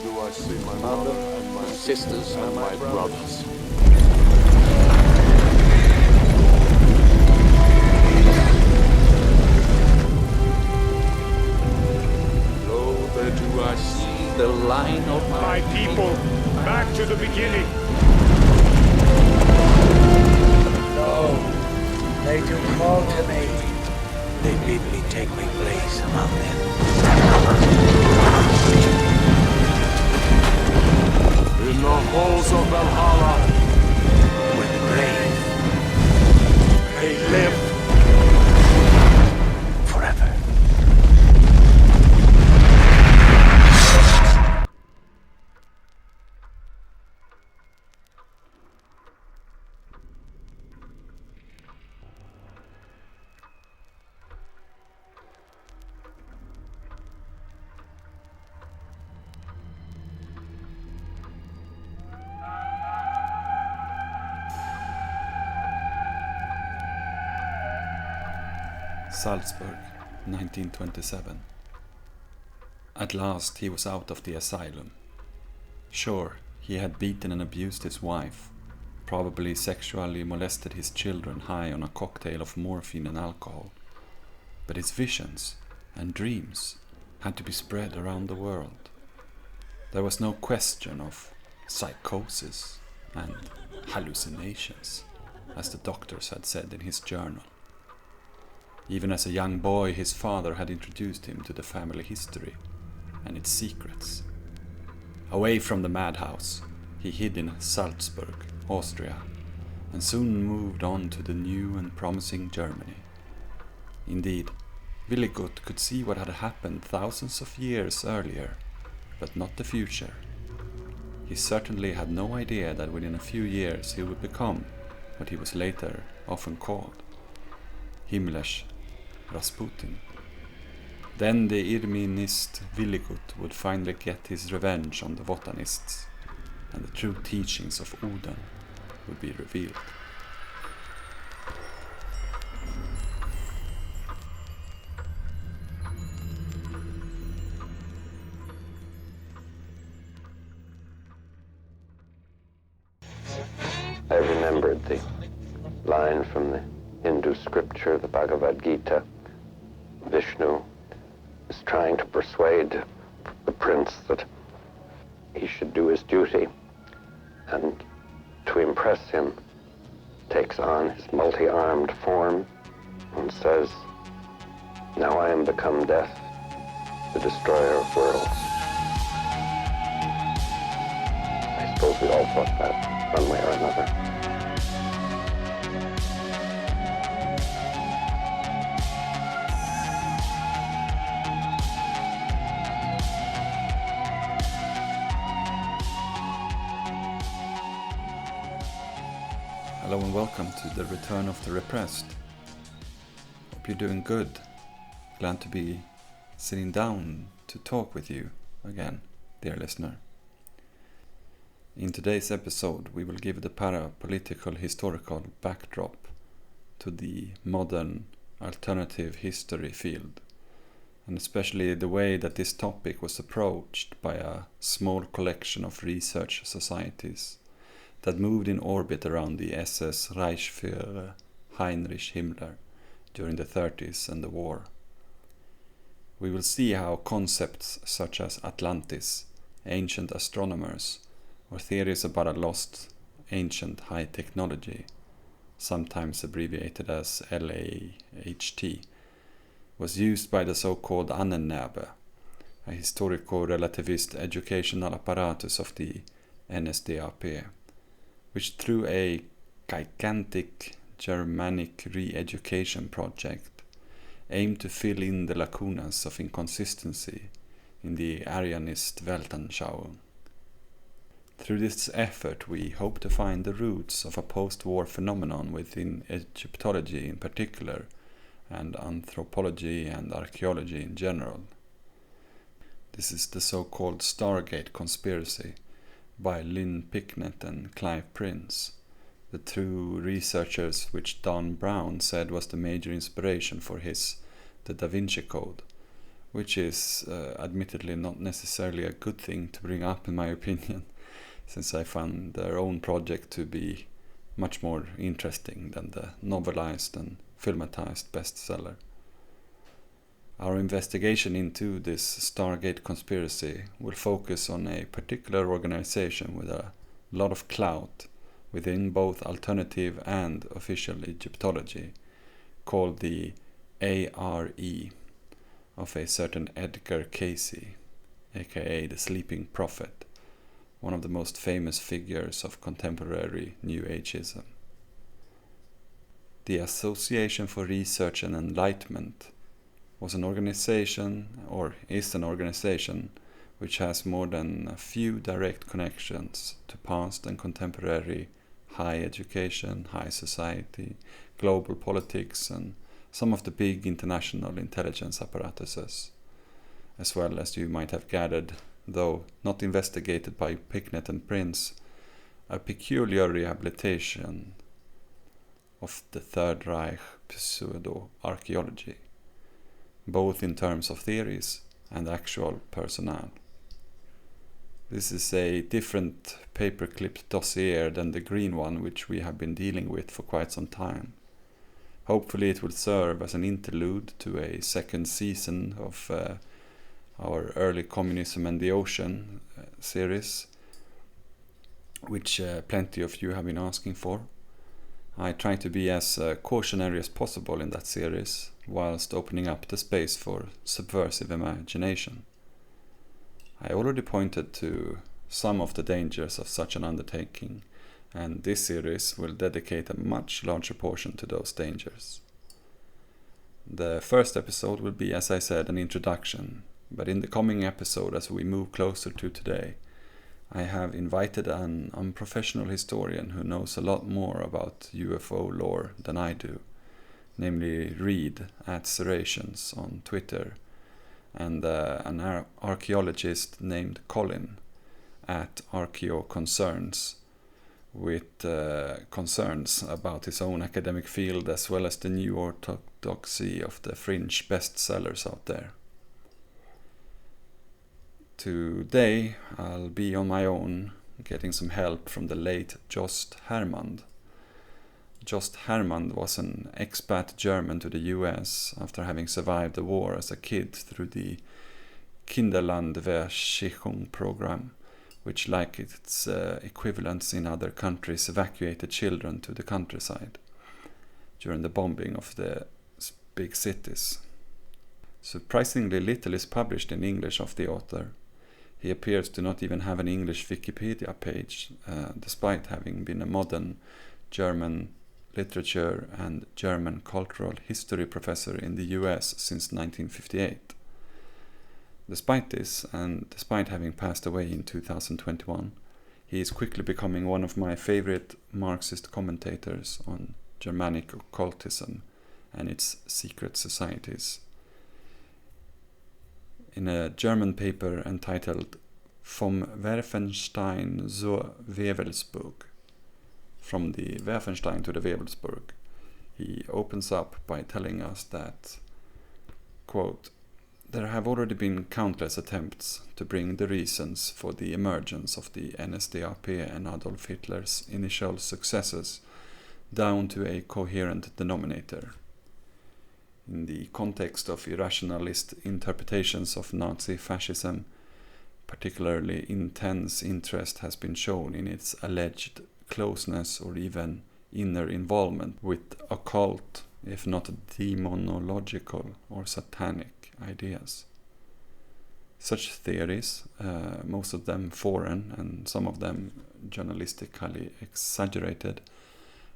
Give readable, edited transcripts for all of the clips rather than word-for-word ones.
do I see my mother and my sisters and my brothers? Lo, there do I see the line of my people, back to the beginning. No, they do call to me. They bid me take my place among them. In the halls of Valhalla, Where the brave they live. forever. Salzburg, 1927. At last he was out of the asylum. Sure, he had beaten and abused his wife, probably sexually molested his children high on a cocktail of morphine and alcohol. But his visions and dreams had to be spread around the world. There was no question of psychosis and hallucinations, as the doctors had said in his journal. Even as a young boy, his father had introduced him to the family history and its secrets. Away from the madhouse, he hid in Salzburg, Austria, and soon moved on to the new and promising Germany. Indeed, Willigut could see what had happened thousands of years earlier, but not the future. He certainly had no idea that within a few years he would become what he was later often called, heimliche Rasputin. Then the Irminist Willigut would finally get his revenge on the Wotanists, and the true teachings of Odin would be revealed. I remembered the line from the Hindu scripture, the Bhagavad Gita. Vishnu is trying to persuade the prince that he should do his duty, and to impress him takes on his multi-armed form and says, "Now I am become death, the destroyer of worlds." I suppose we all thought that one way or another. Hello and welcome to the Return of the Repressed. Hope you're doing good. Glad to be sitting down to talk with you again, dear listener. In today's episode, we will give the para-political historical backdrop to the modern alternative history field, and especially the way that this topic was approached by a small collection of research societies that moved in orbit around the SS Reichsführer Heinrich Himmler during the 30s and the war. We will see how concepts such as Atlantis, ancient astronomers, or theories about a lost ancient high technology, sometimes abbreviated as LAHT, was used by the so-called Ahnenerbe, a historico-relativist educational apparatus of the NSDAP, which through a gigantic Germanic re-education project aimed to fill in the lacunas of inconsistency in the Aryanist Weltanschauung. Through this effort we hope to find the roots of a post-war phenomenon within Egyptology in particular, and anthropology and archaeology in general. This is the so-called Stargate conspiracy by Lynn, Picknett and Clive Prince, the two researchers which Don Brown said was the major inspiration for his The Da Vinci Code, which is admittedly not necessarily a good thing to bring up in my opinion, since I found their own project to be much more interesting than the novelized and filmatized bestseller. Our investigation into this Stargate conspiracy will focus on a particular organization with a lot of clout within both alternative and official Egyptology, called the ARE of a certain Edgar Casey, aka the Sleeping Prophet, one of the most famous figures of contemporary New Ageism. The Association for Research and Enlightenment was an organization, or is an organization, which has more than a few direct connections to past and contemporary high education, high society, global politics, and some of the big international intelligence apparatuses, as well as you might have gathered, though not investigated by Picknett and Prince, a peculiar rehabilitation of the Third Reich pseudo-archaeology, both in terms of theories and actual personnel. This is a different paperclip dossier than the green one which we have been dealing with for quite some time. Hopefully it will serve as an interlude to a second season of our Early Communism and the Ocean series, which plenty of you have been asking for. I try to be as cautionary as possible in that series, whilst opening up the space for subversive imagination. I already pointed to some of the dangers of such an undertaking, and this series will dedicate a much larger portion to those dangers. The first episode will be, as I said, an introduction, but in the coming episode, as we move closer to today, I have invited an unprofessional historian who knows a lot more about UFO lore than I do, namely Reid at Serrations on Twitter, and an archaeologist named Colin at Arioheroic, with concerns about his own academic field as well as the new orthodoxy of the fringe bestsellers out there. Today I'll be on my own, getting some help from the late Jost Hermand. Jost Hermand was an expat German to the US after having survived the war as a kid through the Kinderlandversicherung program, which, like its equivalents in other countries, evacuated children to the countryside during the bombing of the big cities. Surprisingly little is published in English of the author. He appears to not even have an English Wikipedia page, despite having been a modern German literature and German cultural history professor in the US since 1958. Despite this, and despite having passed away in 2021, he is quickly becoming one of my favorite Marxist commentators on Germanic occultism and its secret societies. In a German paper entitled Vom Werfenstein zur Wewelsburg, from the Werfenstein to the Wewelsburg, he opens up by telling us that, quote, "There have already been countless attempts to bring the reasons for the emergence of the NSDAP and Adolf Hitler's initial successes down to a coherent denominator. In the context of irrationalist interpretations of Nazi fascism, particularly intense interest has been shown in its alleged closeness or even inner involvement with occult, if not demonological or satanic ideas. Such theories, most of them foreign and some of them journalistically exaggerated,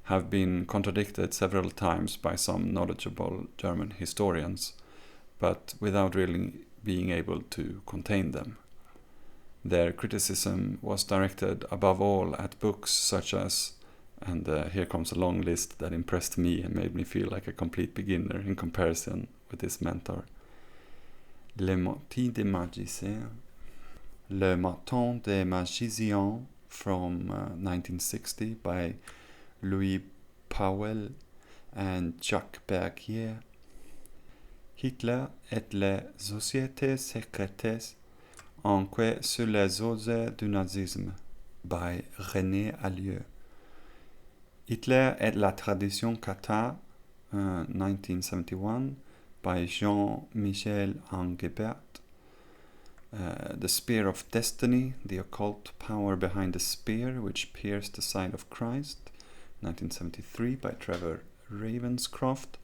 have been contradicted several times by some knowledgeable German historians, but without really being able to contain them. Their criticism was directed above all at books such as, and here comes a long list that impressed me and made me feel like a complete beginner in comparison with his mentor. Le Matin des Magiciens from 1960 by Louis Powell and Jacques Bergier. Hitler et les sociétés secrètes enquête sur les osées du nazisme by René Allieu. Hitler et la tradition cathare 1971 by Jean-Michel Angebert. The Spear of Destiny, the occult power behind the spear which pierced the side of Christ, 1973 by Trevor Ravenscroft.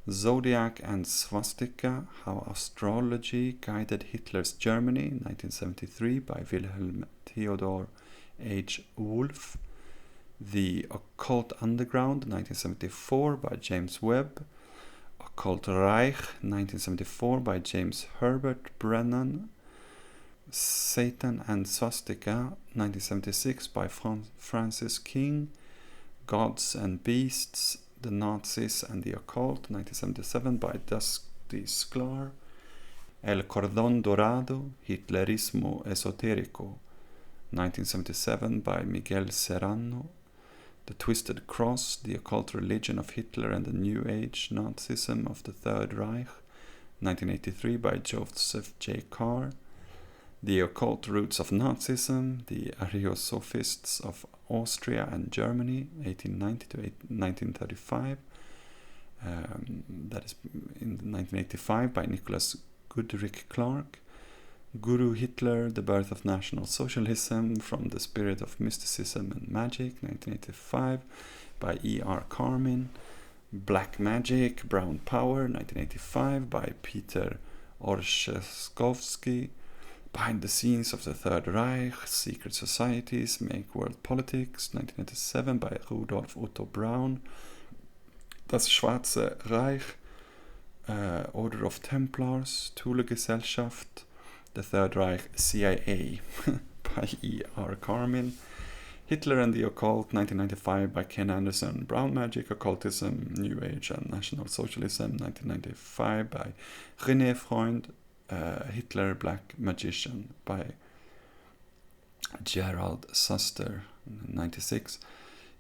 Zodiac and Swastika, How Astrology Guided Hitler's Germany, 1973 by Wilhelm Theodor H. Wolff. The Occult Underground, 1974 by James Webb. Occult Reich, 1974 by James Herbert Brennan. Satan and Swastika, 1976 by Francis King. Gods and Beasts, The Nazis and the Occult, 1977 by Dusty Sklar. El Cordón Dorado, Hitlerismo Esotérico, 1977 by Miguel Serrano. The Twisted Cross, The Occult Religion of Hitler and the New Age Nazism of the Third Reich, 1983 by Joseph J. Carr. The Occult Roots of Nazism, The Ariosophists of Austria and Germany, 1890 to 1935. That is in 1985 by Nicholas Goodrich Clark. Guru Hitler, The Birth of National Socialism from the Spirit of Mysticism and Magic, 1985 by E.R. Carmin. Black Magic, Brown Power, 1985 by Peter Olszewski. Behind the Scenes of the Third Reich, Secret Societies Make World Politics, 1997 by Rudolf Otto Braun. Das Schwarze Reich, Order of Templars, Thule-Gesellschaft, The Third Reich, CIA by E.R. Carmin. Hitler and the Occult, 1995 by Ken Anderson. Brown Magic, Occultism, New Age and National Socialism, 1995 by René Freund. Hitler, Black Magician by Gerald Suster, 96.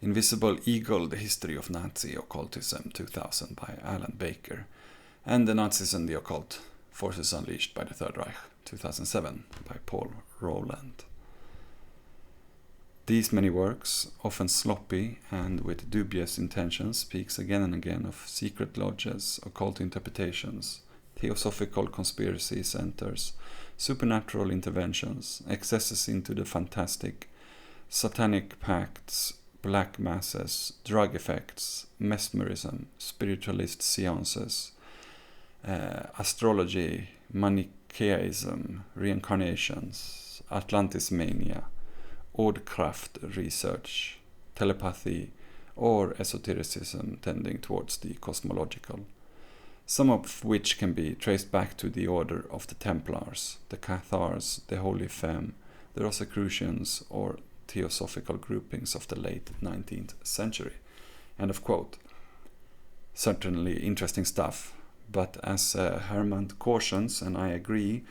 Invisible Eagle, The History of Nazi Occultism, 2000 by Alan Baker. And The Nazis and the Occult, Forces Unleashed by the Third Reich, 2007 by Paul Rowland. These many works, often sloppy and with dubious intentions, speaks again and again of secret lodges, occult interpretations, theosophical conspiracy centers, supernatural interventions, excesses into the fantastic, satanic pacts, black masses, drug effects, mesmerism, spiritualist seances, astrology, Manichaeism, reincarnations, Atlantis mania, Ordkraft research, telepathy, or esotericism tending towards the cosmological, some of which can be traced back to the Order of the Templars, the Cathars, the Holy Femme, the Rosicrucians, or theosophical groupings of the late 19th century. End of quote. Certainly interesting stuff, but as Hermand cautions, and I agree,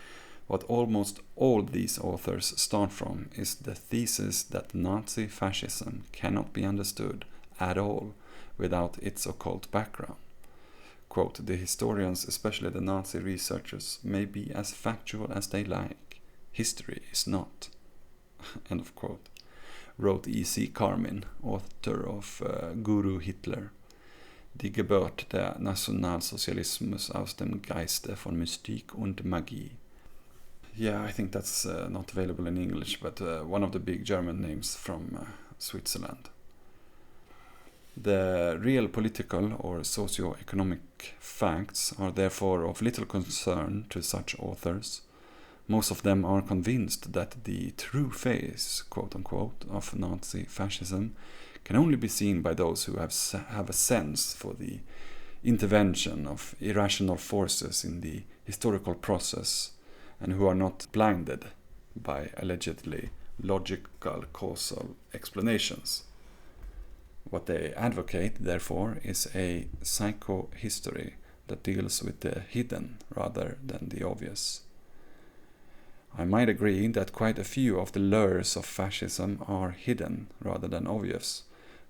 what almost all these authors start from is the thesis that Nazi fascism cannot be understood at all without its occult background. Quote, the historians, especially the Nazi researchers, may be as factual as they like. History is not. End of quote. Wrote E.C. Carmin, author of Guru Hitler. Die Geburt der Nationalsozialismus aus dem Geiste von Mystik und Magie. Yeah, I think that's not available in English, but one of the big German names from Switzerland. The real political or socio-economic facts are therefore of little concern to such authors. Most of them are convinced that the true face, quote-unquote, of Nazi fascism can only be seen by those who have a sense for the intervention of irrational forces in the historical process and who are not blinded by allegedly logical causal explanations. What they advocate, therefore, is a psychohistory that deals with the hidden rather than the obvious. I might agree that quite a few of the lures of fascism are hidden rather than obvious,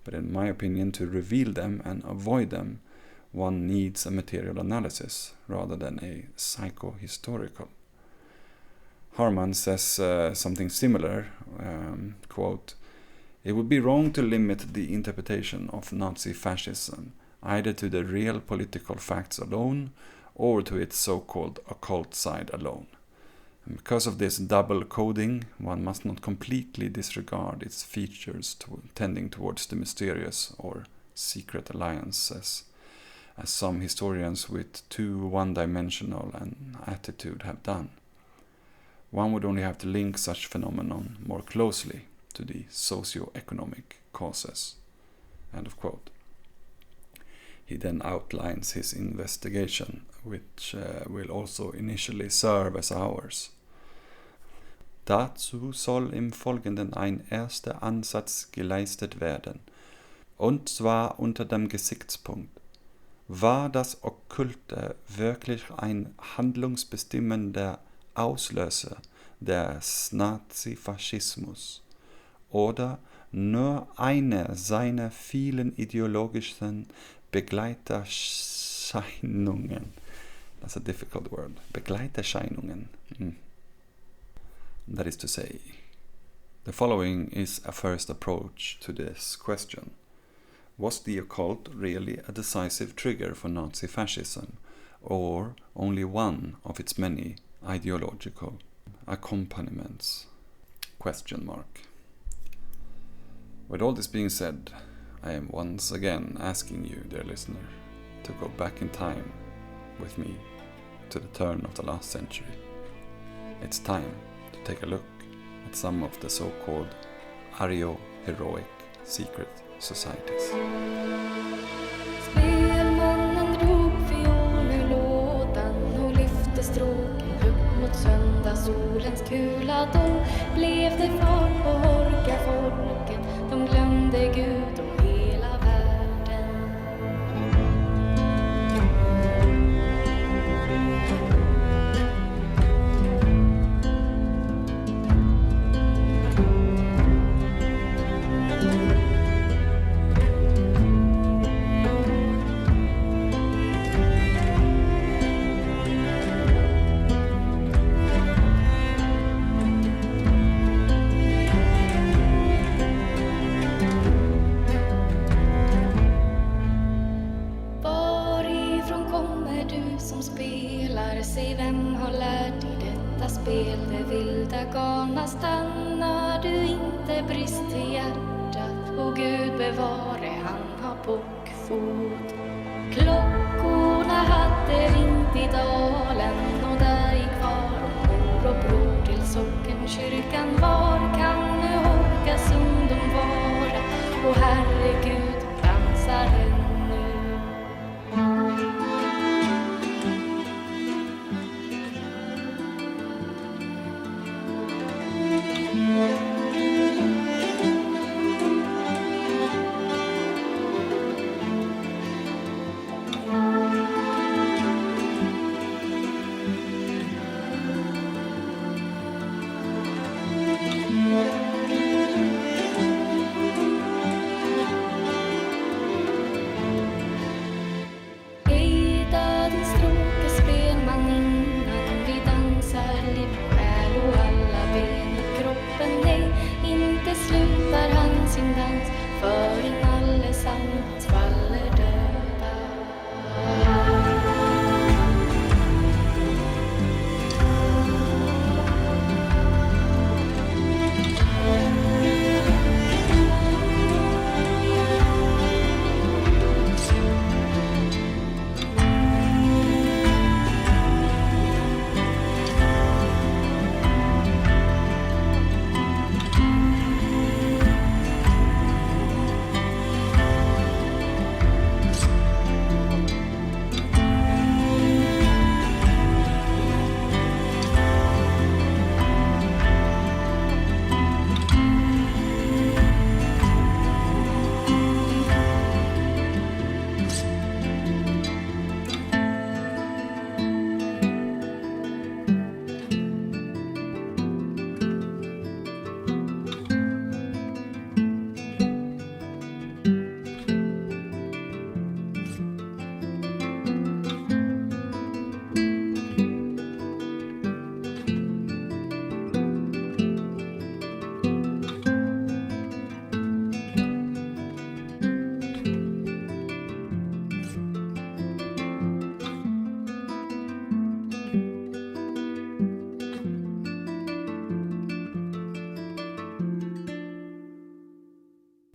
but in my opinion, to reveal them and avoid them one needs a material analysis rather than a psychohistorical. Hermand says something similar, quote, "It would be wrong to limit the interpretation of Nazi fascism either to the real political facts alone or to its so-called occult side alone. And because of this double coding, one must not completely disregard its features tending towards the mysterious or secret alliances, as some historians with too one-dimensional an attitude have done. One would only have to link such phenomenon more closely to the socio-economic causes." End of quote. He then outlines his investigation, which will also initially serve as ours. Dazu soll im Folgenden ein erster Ansatz geleistet werden, und zwar unter dem Gesichtspunkt: War das Okkulte wirklich ein handlungsbestimmender Auslöser des Nazifaschismus oder nur eine seiner vielen ideologischen Begleiterscheinungen? That's a difficult word. Begleiterscheinungen. That is to say, the following is a first approach to this question. Was the occult really a decisive trigger for Nazi fascism, or only one of its many ideological accompaniments? Question mark. With all this being said, I am once again asking you, dear listener, to go back in time with me to the turn of the last century. It's time to take a look at some of the so-called Arioheroic secret societies. Spelmannen drog fiolnlådan och lyfte stråken upp mot söndagssolens kula. Då blev det fart på HårgalåtenErnst. De glömde Gud och hela världen. Säg, vem har lärt dig detta spel? Det vilda galna, stannar du inte, brist till hjärtat. Och Gud bevare, han har bockfot. Klockorna hade ringt i dalen, och där gick far och mor och bror till sockenkyrkan. Var kan nu Hårgas ungdom vara? Och herregud, dansar ännu.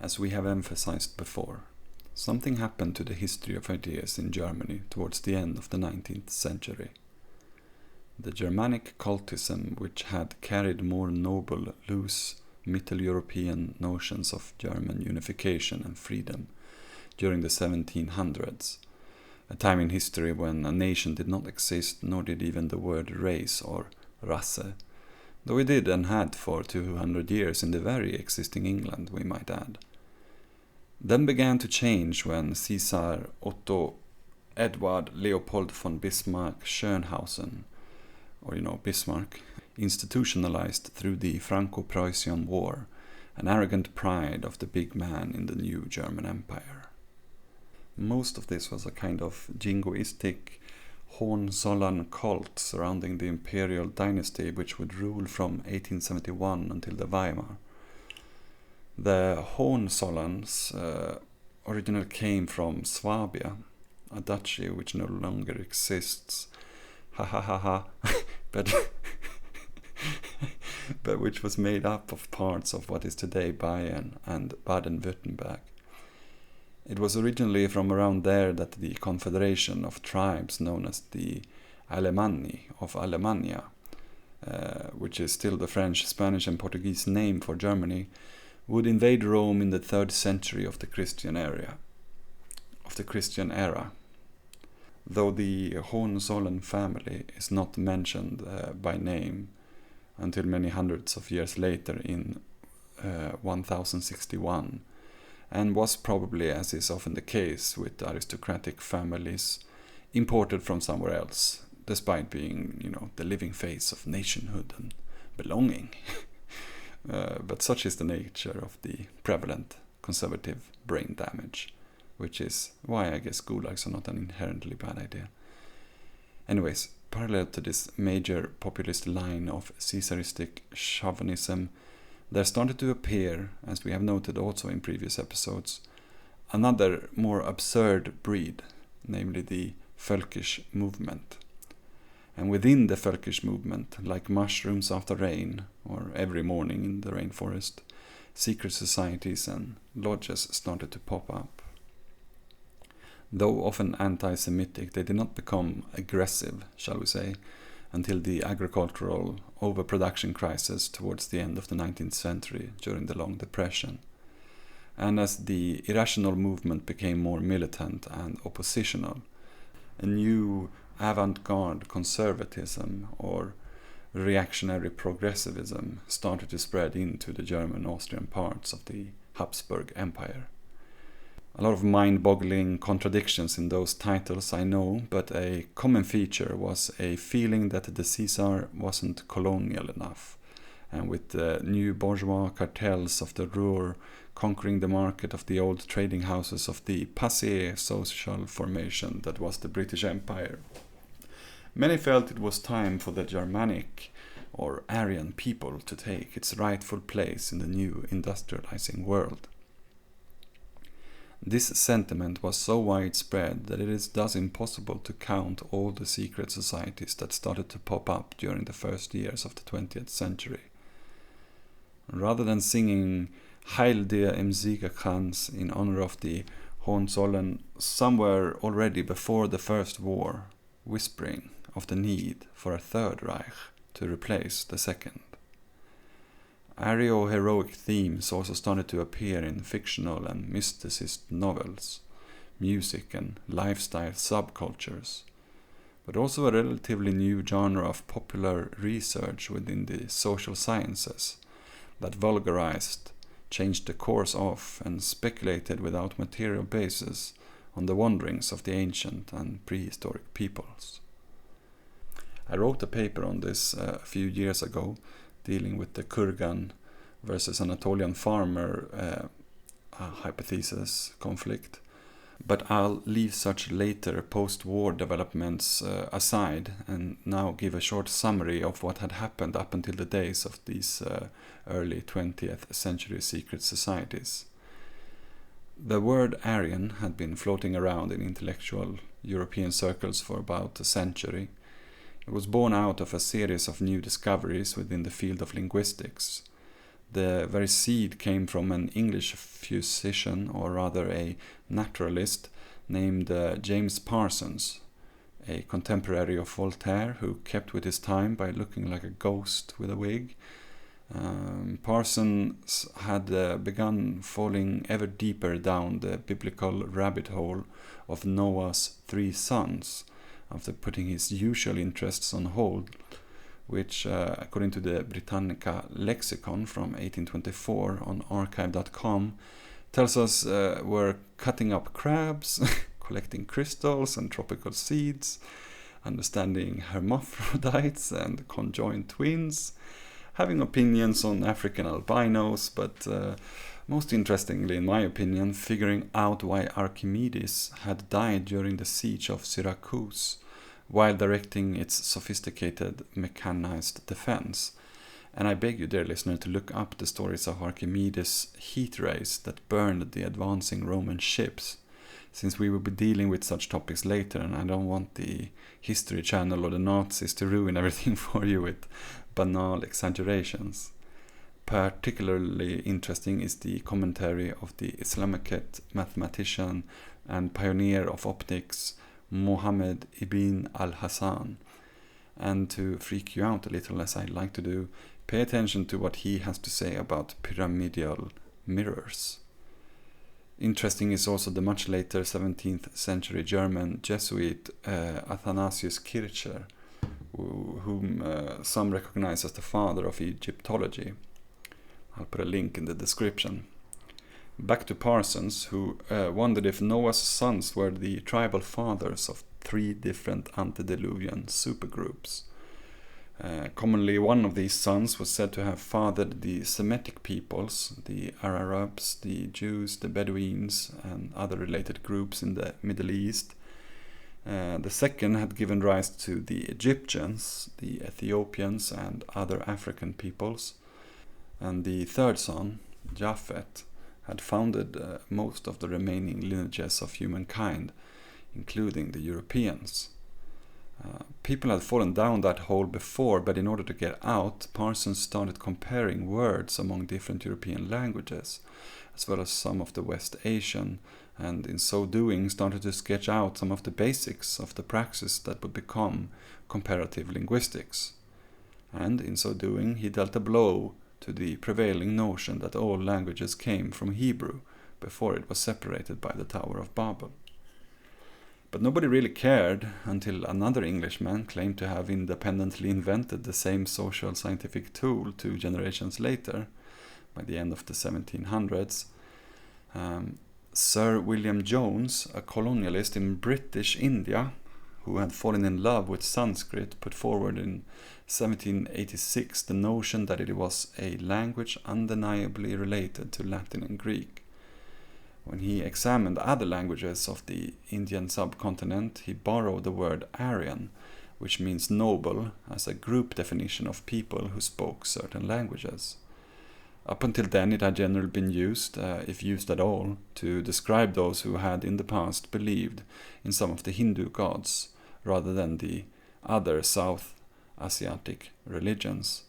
As we have emphasized before, something happened to the history of ideas in Germany towards the end of the 19th century. The Germanic cultism, which had carried more noble, loose, Middle European notions of German unification and freedom during the 1700s, a time in history when a nation did not exist, nor did even the word race or Rasse, though it did and had for 200 years in the very existing England, we might add. Then began to change when Caesar Otto Edward Leopold von Bismarck Schönhausen, or Bismarck, institutionalized through the Franco-Prussian War an arrogant pride of the big man in the new German Empire. Most of this was a kind of jingoistic Hohenzollern cult surrounding the imperial dynasty which would rule from 1871 until the Weimar. The Hohenzollerns originally came from Swabia, a duchy which no longer exists, but which was made up of parts of what is today Bayern and Baden-Württemberg. It was originally from around there that the confederation of tribes known as the Alemanni of Alemannia, which is still the French, Spanish and Portuguese name for Germany, would invade Rome in the 3rd century of the Christian era. Though the Hohenzollern family is not mentioned by name until many hundreds of years later in 1061, and was probably, as is often the case with aristocratic families, imported from somewhere else, despite being, the living face of nationhood and belonging. But such is the nature of the prevalent conservative brain damage, which is why I guess gulags are not an inherently bad idea. Anyways, parallel to this major populist line of Caesaristic chauvinism, there started to appear, as we have noted also in previous episodes, another more absurd breed, namely the Völkisch movement. And within the Völkisch movement, like mushrooms after rain, or every morning in the rainforest, secret societies and lodges started to pop up. Though often anti-Semitic, they did not become aggressive, shall we say, until the agricultural overproduction crisis towards the end of the 19th century during the Long Depression. And as the irrational movement became more militant and oppositional, a new avant-garde conservatism or reactionary progressivism started to spread into the German-Austrian parts of the Habsburg Empire. A lot of mind-boggling contradictions in those titles, I know, but a common feature was a feeling that the Caesar wasn't colonial enough, and with the new bourgeois cartels of the Ruhr conquering the market of the old trading houses of the passé social formation that was the British Empire, many felt it was time for the Germanic or Aryan people to take its rightful place in the new industrializing world. This sentiment was so widespread that it is thus impossible to count all the secret societies that started to pop up during the first years of the 20th century. Rather than singing Heil dir im Siegerkranz in honor of the Hohenzollern, somewhere already before the First War, whispering of the need for a Third Reich to replace the Second. Arioheroic themes also started to appear in fictional and mysticist novels, music and lifestyle subcultures, but also a relatively new genre of popular research within the social sciences that vulgarized, changed the course of, and speculated without material basis on the wanderings of the ancient and prehistoric peoples. I wrote a paper on this a few years ago, dealing with the Kurgan versus Anatolian farmer hypothesis conflict, but I'll leave such later post-war developments aside and now give a short summary of what had happened up until the days of these early 20th century secret societies. The word Aryan had been floating around in intellectual European circles for about a century. It was born out of a series of new discoveries within the field of linguistics, The very seed came from an English physician, or rather a naturalist, named James Parsons, a contemporary of Voltaire who kept with his time by looking like a ghost with a wig. Parsons had begun falling ever deeper down the biblical rabbit hole of Noah's 3 sons after putting his usual interests on hold, which, according to the Britannica lexicon from 1824 on archive.com, tells us were cutting up crabs, collecting crystals and tropical seeds, understanding hermaphrodites and conjoined twins, having opinions on African albinos, but most interestingly, in my opinion, figuring out why Archimedes had died during the siege of Syracuse while directing its sophisticated mechanized defense. And I beg you, dear listener, to look up the stories of Archimedes' heat rays that burned the advancing Roman ships, since we will be dealing with such topics later, and I don't want the History Channel or the Nazis to ruin everything for you with banal exaggerations. Particularly interesting is the commentary of the Islamic mathematician and pioneer of optics Mohammed ibn al-Hassan. And to freak you out a little, as I like to do, pay attention to what he has to say about pyramidal mirrors. Interesting is also the much later 17th century German Jesuit Athanasius Kircher, whom some recognize as the father of Egyptology. I'll put a link in the description. Back to Parsons, who wondered if Noah's sons were the tribal fathers of 3 different antediluvian supergroups. Commonly, one of these sons was said to have fathered the Semitic peoples, the Arabs, the Jews, the Bedouins, and other related groups in the Middle East. The second had given rise to the Egyptians, the Ethiopians, and other African peoples. And the third son, Japhet, had founded most of the remaining lineages of humankind, including the Europeans. People had fallen down that hole before, but in order to get out, Parsons started comparing words among different European languages, as well as some of the West Asian, and in so doing started to sketch out some of the basics of the praxis that would become comparative linguistics. And in so doing, he dealt a blow to the prevailing notion that all languages came from Hebrew before it was separated by the Tower of Babel. But nobody really cared until another Englishman claimed to have independently invented the same social scientific tool 2 generations later, by the end of the 1700s. Sir William Jones, a colonialist in British India, who had fallen in love with Sanskrit, put forward in 1786 the notion that it was a language undeniably related to Latin and Greek. When he examined other languages of the Indian subcontinent, he borrowed the word Aryan, which means noble, as a group definition of people who spoke certain languages. Up until then, it had generally been used, if used at all, to describe those who had in the past believed in some of the Hindu gods, rather than the other South Asiatic religions.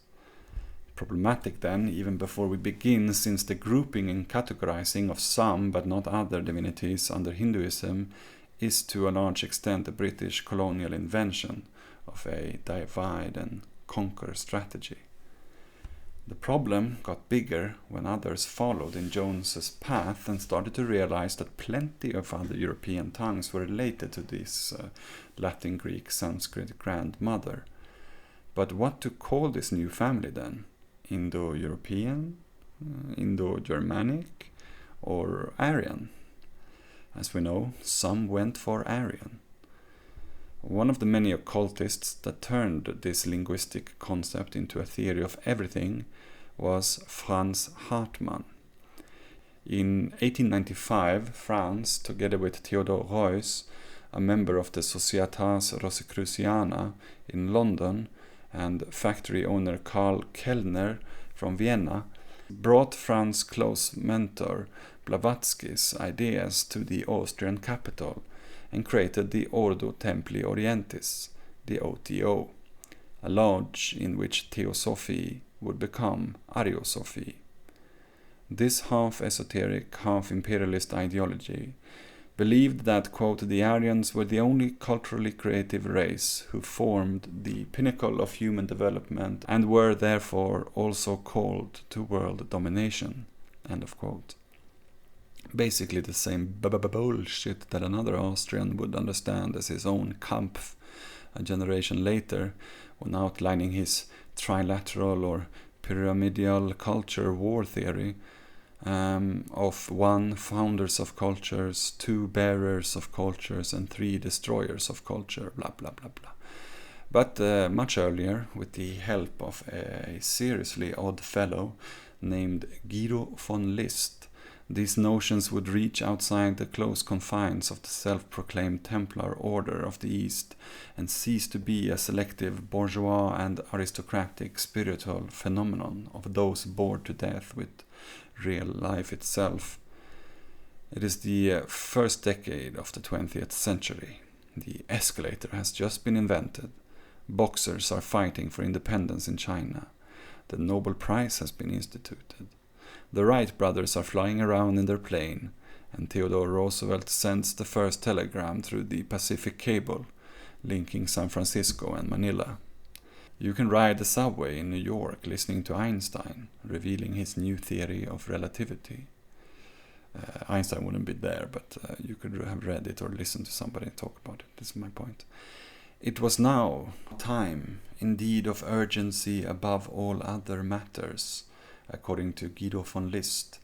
Problematic then, even before we begin, since the grouping and categorizing of some but not other divinities under Hinduism is to a large extent a British colonial invention of a divide and conquer strategy. The problem got bigger when others followed in Jones's path and started to realize that plenty of other European tongues were related to this Latin, Greek, Sanskrit grandmother. But what to call this new family then? Indo-European, Indo-Germanic, or Aryan? As we know, some went for Aryan. One of the many occultists that turned this linguistic concept into a theory of everything was Franz Hartmann. In 1895, Franz, together with Theodor Reuss, a member of the Societas Rosicruciana in London, and factory owner Karl Kellner from Vienna, brought Franz's close mentor Blavatsky's ideas to the Austrian capital and created the Ordo Templi Orientis, the OTO, a lodge in which Theosophy would become Ariosophy This half-esoteric, half-imperialist ideology believed that, quote, the Aryans were the only culturally creative race who formed the pinnacle of human development and were therefore also called to world domination, end of quote. Basically the same bullshit that another Austrian would understand as his own Kampf a generation later, when outlining his trilateral or pyramidal culture war theory of 1, founders of cultures, 2, bearers of cultures, and 3, destroyers of culture, blah blah blah blah. But much earlier, with the help of a seriously odd fellow named Guido von List, these notions would reach outside the close confines of the self-proclaimed Templar Order of the East and cease to be a selective bourgeois and aristocratic spiritual phenomenon of those bored to death with real life itself. It is the first decade of the 20th century. The escalator has just been invented. Boxers are fighting for independence in China. The Nobel Prize has been instituted. The Wright brothers are flying around in their plane, and Theodore Roosevelt sends the first telegram through the Pacific Cable, linking San Francisco and Manila. You can ride the subway in New York listening to Einstein, revealing his new theory of relativity. Einstein wouldn't be there, but you could have read it or listened to somebody talk about it. This is my point. It was now time, indeed of urgency above all other matters, according to Guido von List,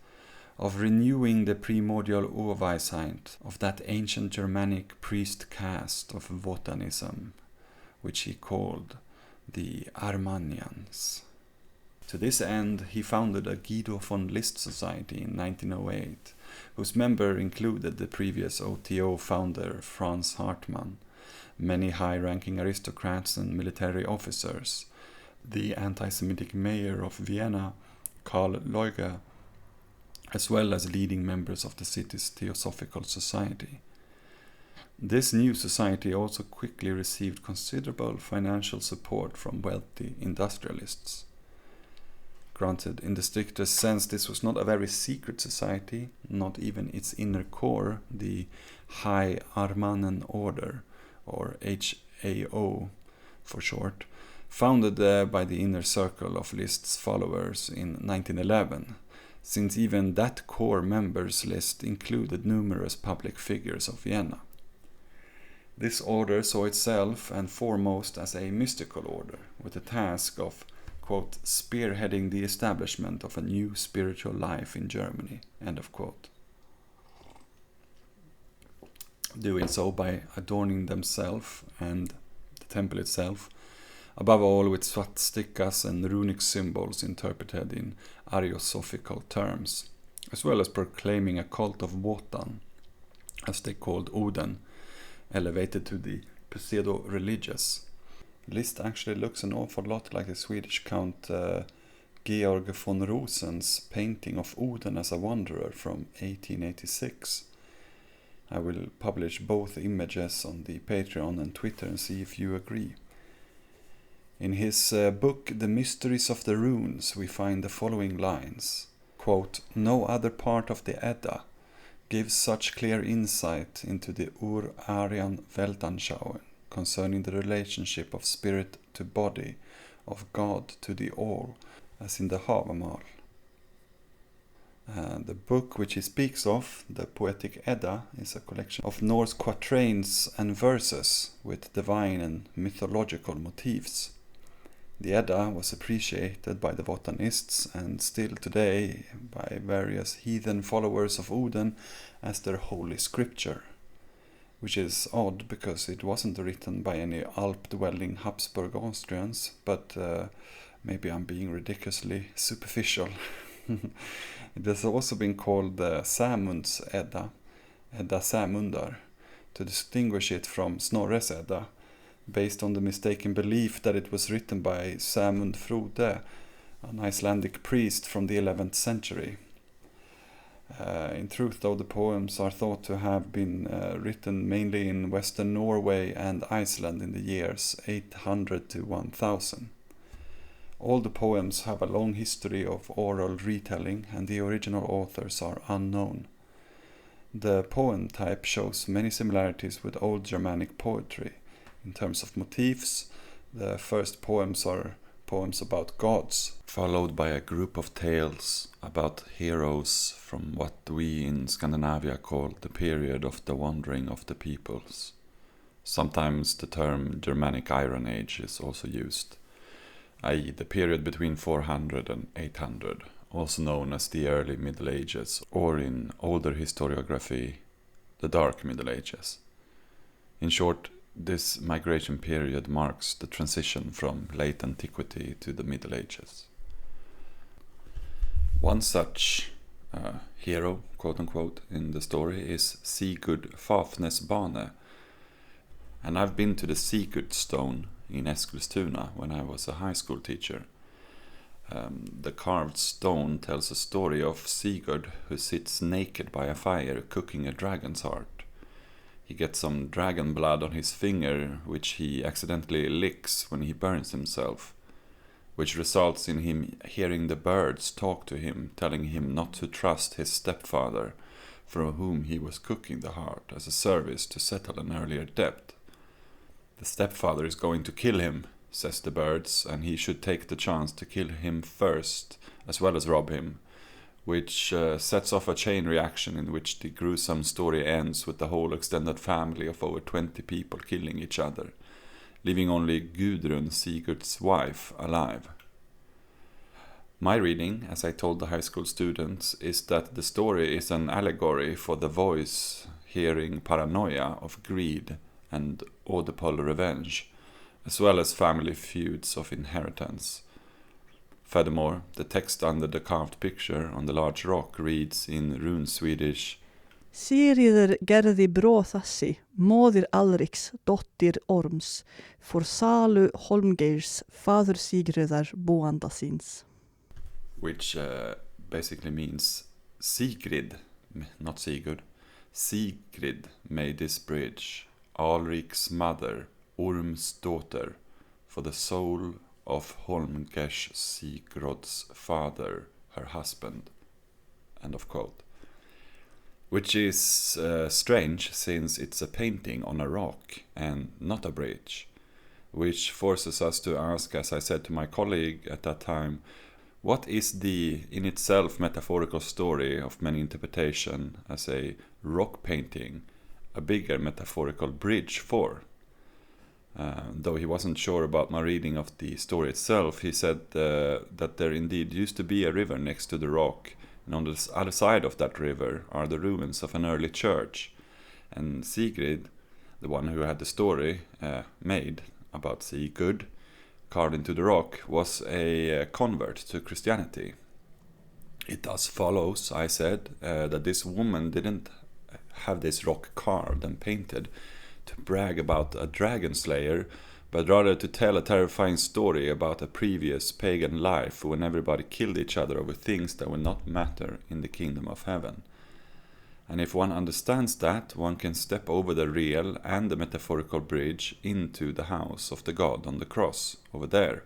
of renewing the primordial Urweisheit of that ancient Germanic priest caste of Wotanism, which he called the Armanians. To this end, he founded a Guido von List Society in 1908, whose member included the previous OTO founder Franz Hartmann, many high-ranking aristocrats and military officers, the anti-Semitic mayor of Vienna, Karl Lueger, as well as leading members of the city's Theosophical Society. This new society also quickly received considerable financial support from wealthy industrialists. Granted, in the strictest sense, this was not a very secret society, not even its inner core, the High Armanen Order, or HAO for short, founded by the inner circle of List's followers in 1911, since even that core members list included numerous public figures of Vienna. This order saw itself and foremost as a mystical order, with the task of, quote, spearheading the establishment of a new spiritual life in Germany, end of quote. Doing so by adorning themselves and the temple itself, above all with swastikas and runic symbols interpreted in Ariosophical terms, as well as proclaiming a cult of Wotan, as they called Odin, elevated to the pseudo-religious. List actually looks an awful lot like the Swedish Count Georg von Rosen's painting of Odin as a wanderer from 1886. I will publish both images on the Patreon and Twitter and see if you agree. In his book The Mysteries of the Runes we find the following lines, quote, no other part of the Edda gives such clear insight into the Ur-Aryan Weltanschauung concerning the relationship of spirit to body, of God to the all, as in the Havamal. The book which he speaks of, the Poetic Edda, is a collection of Norse quatrains and verses with divine and mythological motifs. The Edda was appreciated by the Wotanists and still today by various heathen followers of Odin as their holy scripture, which is odd because it wasn't written by any Alp-dwelling Habsburg Austrians, but maybe I'm being ridiculously superficial. It has also been called the Sämunds Edda, Edda Sämundar, to distinguish it from Snorre's Edda, based on the mistaken belief that it was written by Sämund Frode, an Icelandic priest from the 11th century. In truth, though, the poems are thought to have been written mainly in western Norway and Iceland in the years 800 to 1000. All the poems have a long history of oral retelling, and the original authors are unknown. The poem type shows many similarities with Old Germanic poetry. In terms of motifs, the first poems are poems about gods, followed by a group of tales about heroes from what we in Scandinavia call the period of the wandering of the peoples. Sometimes the term Germanic Iron Age is also used, i.e. the period between 400 and 800, also known as the early Middle Ages, or in older historiography, the Dark Middle Ages. In short, this migration period marks the transition from late antiquity to the Middle Ages. One such hero, quote-unquote, in the story is Sigurd Fafnesbane, and I've been to the Sigurd Stone in Eskilstuna when I was a high school teacher. The carved stone tells a story of Sigurd who sits naked by a fire cooking a dragon's heart. He gets some dragon blood on his finger, which he accidentally licks when he burns himself, which results in him hearing the birds talk to him, telling him not to trust his stepfather, for whom he was cooking the heart as a service to settle an earlier debt. The stepfather is going to kill him, says the birds, and he should take the chance to kill him first, as well as rob him, which sets off a chain reaction in which the gruesome story ends with the whole extended family of over 20 people killing each other, leaving only Gudrun, Sigurd's wife, alive. My reading, as I told the high school students, is that the story is an allegory for the voice-hearing paranoia of greed and Oedipal revenge, as well as family feuds of inheritance. Furthermore, the text under the carved picture on the large rock reads in Rune Swedish: Sigriður gerði bróðassi, móðir Alriks, dóttir Orms, for salu Holmgeirs, faður Sigriðar boanda síns. Which basically means Sigrid, not Sigurd. Sigrid made this bridge, Alrik's mother, Orm's daughter, for the soul of Holmgeirs Sigurd's father, her husband. End of quote. Which is strange, since it's a painting on a rock and not a bridge, which forces us to ask, as I said to my colleague at that time, what is the in itself metaphorical story of many interpretation as a rock painting a bigger metaphorical bridge for? Though he wasn't sure about my reading of the story itself, he said that there indeed used to be a river next to the rock, and on the other side of that river are the ruins of an early church. And Sigrid, the one who had the story made about Sigurd, carved into the rock, was a convert to Christianity. It thus follows, I said, that this woman didn't have this rock carved and painted to brag about a dragon slayer, but rather to tell a terrifying story about a previous pagan life when everybody killed each other over things that would not matter in the kingdom of heaven. And if one understands that, one can step over the real and the metaphorical bridge into the house of the god on the cross, over there,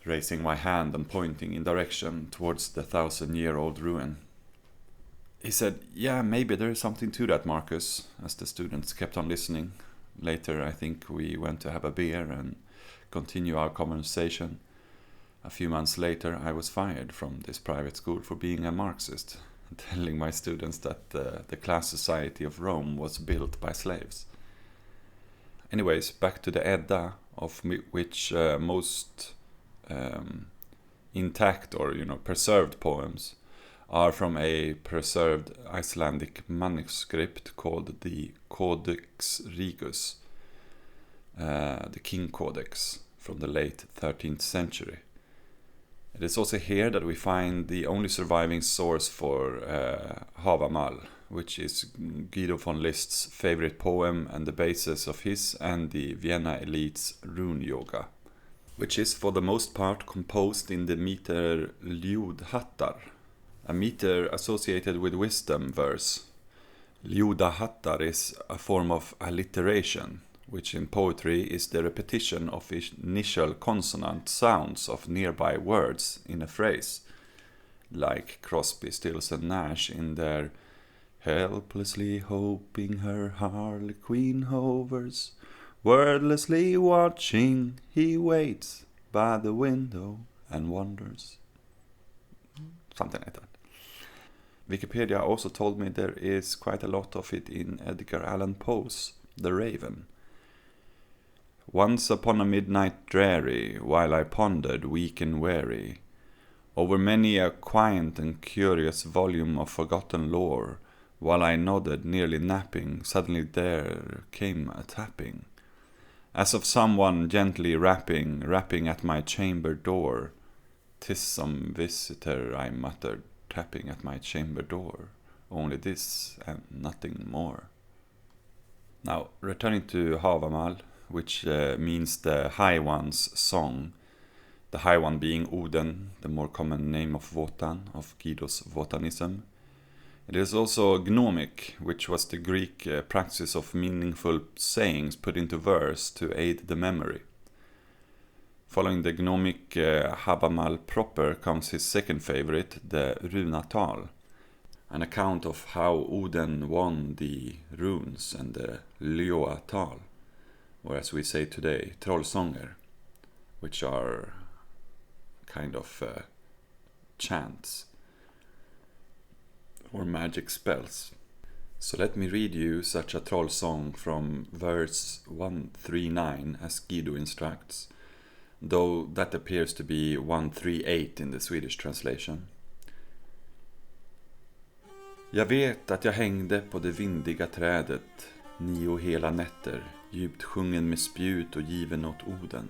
raising my hand and pointing in direction towards the 1,000-year-old ruin. He said, yeah, maybe there is something to that, Marcus, as the students kept on listening. Later, I think we went to have a beer and continue our conversation. A few months later, I was fired from this private school for being a Marxist, telling my students that the class society of Rome was built by slaves. Anyways, back to the Edda, of which most intact or preserved poems are from a preserved Icelandic manuscript called the Codex Regus, the King Codex, from the late 13th century. It is also here that we find the only surviving source for Havamal, which is Guido von List's favorite poem and the basis of his and the Vienna elite's rune yoga, which is for the most part composed in the meter Ljudhattar, a meter associated with wisdom verse. Ljudhattar is a form of alliteration, which in poetry is the repetition of initial consonant sounds of nearby words in a phrase, like Crosby, Stills and Nash in their helplessly hoping her harlequin hovers, wordlessly watching, he waits by the window and wonders. Something like that. Wikipedia also told me there is quite a lot of it in Edgar Allan Poe's The Raven. Once upon a midnight dreary, while I pondered, weak and weary, over many a quaint and curious volume of forgotten lore, while I nodded, nearly napping, suddenly there came a tapping, as of someone gently rapping at my chamber door. 'Tis some visitor, I muttered, tapping at my chamber door. Only this and nothing more. Now, returning to Havamal, which means the High One's song, the High One being Odin, the more common name of Wotan, of Guido's Wotanism. It is also gnomic, which was the Greek practice of meaningful sayings put into verse to aid the memory. Following the gnomic Havamal proper comes his second favorite, the Runatal, an account of how Odin won the runes and the Ljoatal, or as we say today, trollsånger, which are kind of chants or magic spells. So let me read you such a troll song from verse 139 as Guido instructs, though that appears to be 138 in the Swedish translation. Jag vet att jag hängde på det vindiga trädet 9 hela nätter, djupt sjungen med spjut och given åt Oden.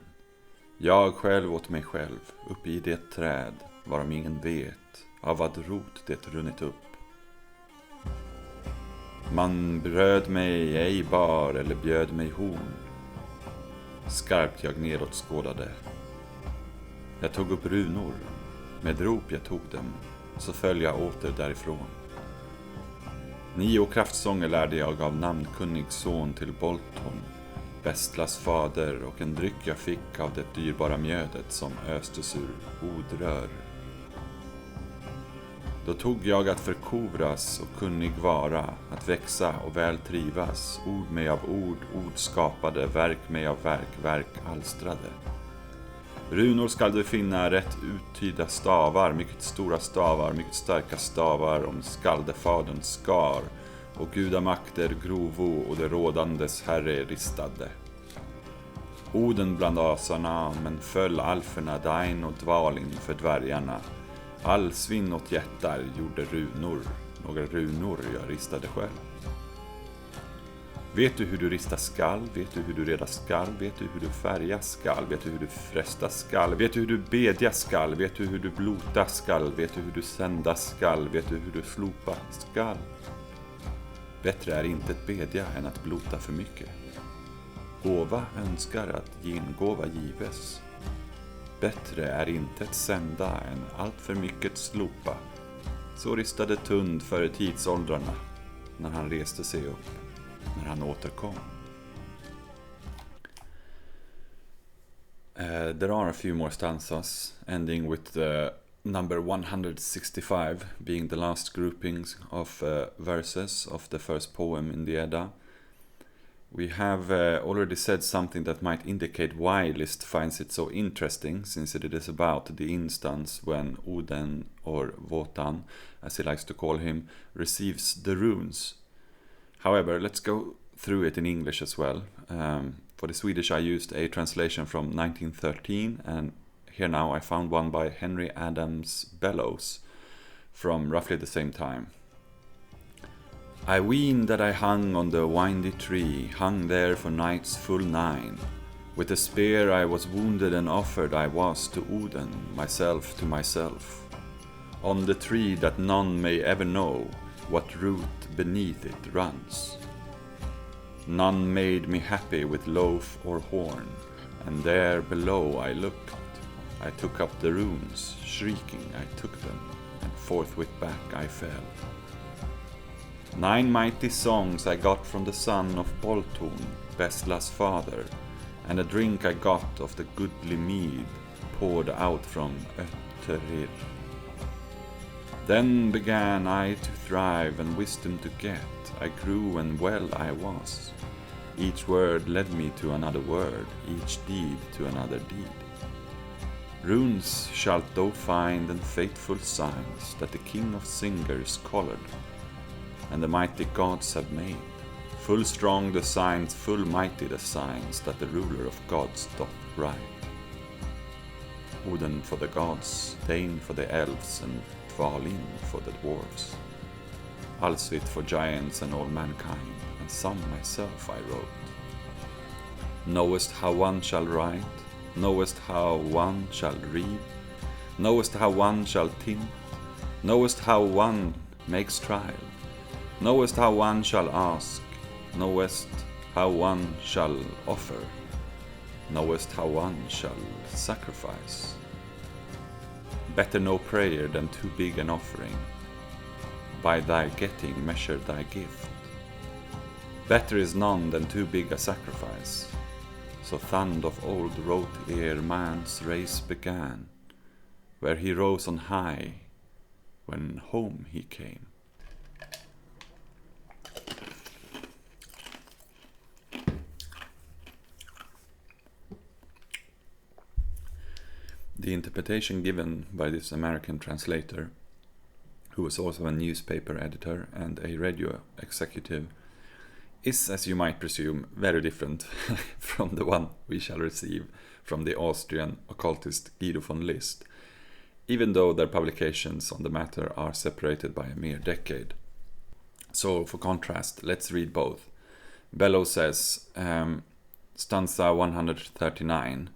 Jag själv åt mig själv, uppe i det träd, varom ingen vet, av vad rot det runnit upp. Man bröd mig ej bar eller bjöd mig horn. Skarpt jag nedåt skådade. Jag tog upp runor, med rop jag tog dem, så föll jag åter därifrån. 9 kraftsånger lärde jag av namnkunnig son till Bolton, Bestlas fader, och en dryck jag fick av det dyrbara mjödet som östes ur odrör. Då tog jag att förkovras och kunnig vara, att växa och väl trivas, ord mig av ord skapade, verk mig av verk alstrade. Runor skall du finna rätt uttyda stavar, mycket stora stavar, mycket starka stavar, om skaldefadern skar, och gudamakter grovo och det rådandes herre ristade. Oden bland asarna, men föll alferna Dain och Dvalin för dvärgarna. Allsvinn åt jättar gjorde runor, några runor jag ristade själv. Vet du hur du ristar skall, vet du hur du redar skall, vet du hur du färgar skall, vet du hur du frästar skall, vet du hur du bedjar skall, vet du hur du blotar skall, vet du hur du sändar skall, vet du hur du slopar skall. Bättre är inte ett bedja än att blota för mycket. Gåva önskar att gengåva gives. Bättre är inte ett sända än allt för mycket slopa. Så ristade Tund före tidsåldrarna, när han reste sig upp, när han återkom. There are a few more stanzas, ending with the number 165 being the last groupings of verses of the first poem in the Edda. We have already said something that might indicate why Liszt finds it so interesting, since it is about the instance when Odin, or Wotan, as he likes to call him, receives the runes. However, let's go through it in English as well. For the Swedish I used a translation from 1913, and here now I found one by Henry Adams Bellows from roughly the same time. I ween that I hung on the windy tree, hung there for nights full 9. With a spear I was wounded and offered I was to Odin, myself to myself. On the tree that none may ever know what root beneath it runs. None made me happy with loaf or horn, and there below I looked. I took up the runes, shrieking I took them, and forthwith back I fell. 9 mighty songs I got from the son of Bolton, Bestla's father, and a drink I got of the goodly mead poured out from Ötterir. Then began I to thrive and wisdom to get. I grew and well I was. Each word led me to another word, each deed to another deed. Runes shalt thou find and faithful signs that the king of singers colored, and the mighty gods have made. Full strong the signs, full mighty the signs that the ruler of gods doth write. Odin for the gods, Dane for the elves, and Dvalin for the dwarves. Alsvit for giants and all mankind, and some myself I wrote. Knowest how one shall write, knowest how one shall read, knowest how one shall tint, knowest how one makes trial, knowest how one shall ask, knowest how one shall offer, knowest how one shall sacrifice. Better no prayer than too big an offering. By thy getting measure thy gift. Better is none than too big a sacrifice. So Thand of old wrote ere man's race began, where he rose on high, when home he came. The interpretation given by this American translator, who was also a newspaper editor and a radio executive, is, as you might presume, very different from the one we shall receive from the Austrian occultist Guido von List, even though their publications on the matter are separated by a mere decade. So, for contrast, let's read both. Bellow says, stanza 139,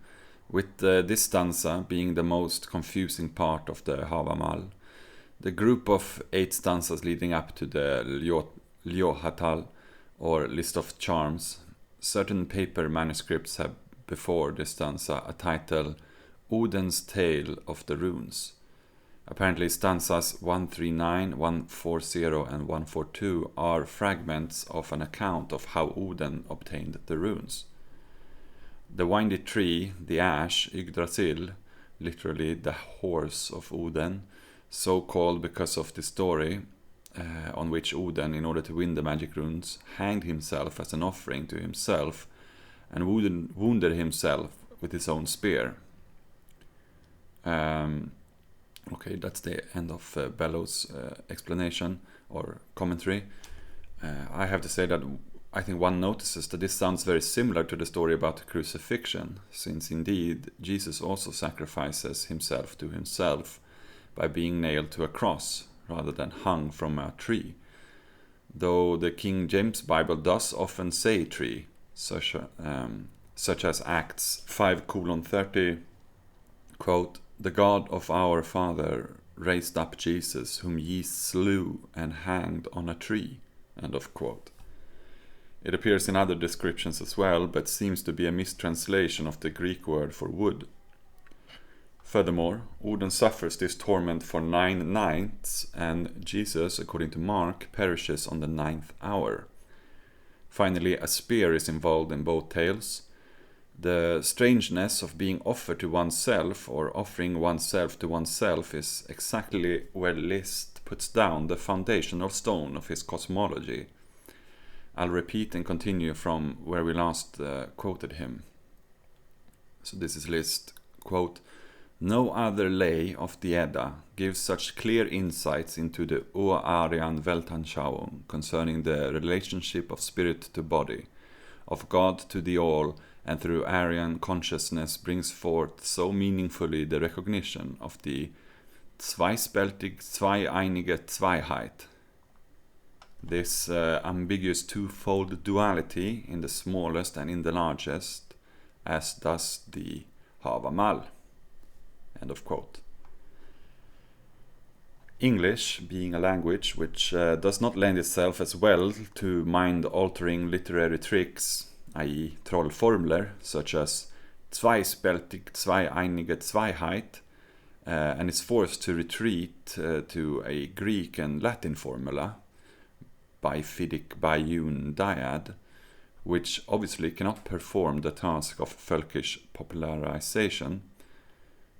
with this stanza being the most confusing part of the Havamal, the group of 8 stanzas leading up to the Ljohatal, or list of charms. Certain paper manuscripts have before this stanza a title, Odin's Tale of the Runes. Apparently stanzas 139, 140 and 142 are fragments of an account of how Odin obtained the runes. The windy tree, the ash, Yggdrasil, literally the horse of Odin, so called because of the story on which Odin, in order to win the magic runes, hanged himself as an offering to himself and wounded himself with his own spear. Okay, that's the end of Bellow's explanation or commentary. I have to say that I think one notices that this sounds very similar to the story about the crucifixion, since indeed Jesus also sacrifices himself to himself by being nailed to a cross rather than hung from a tree, though the King James Bible does often say tree, such as Acts 5:30, quote, "The God of our father raised up Jesus, whom ye slew and hanged on a tree," end of quote. It appears in other descriptions as well, but seems to be a mistranslation of the Greek word for wood. Furthermore, Odin suffers this torment for 9 nights, and Jesus, according to Mark, perishes on the 9th hour. Finally, a spear is involved in both tales. The strangeness of being offered to oneself or offering oneself to oneself is exactly where List puts down the foundational stone of his cosmology. I'll repeat and continue from where we last quoted him. So this is List, quote, "No other lay of the Edda gives such clear insights into the Oarian Weltanschauung concerning the relationship of spirit to body, of God to the all, and through Aryan consciousness brings forth so meaningfully the recognition of the zweispältig zweieinige Zweiheit, this ambiguous twofold duality in the smallest and in the largest, as does the Havamal." End of quote. English, being a language which does not lend itself as well to mind-altering literary tricks, i.e. trollformler, such as zweispältig zweieinige Zweiheit, and is forced to retreat to a Greek and Latin formula, bifidic biune dyad, which obviously cannot perform the task of folkish popularization,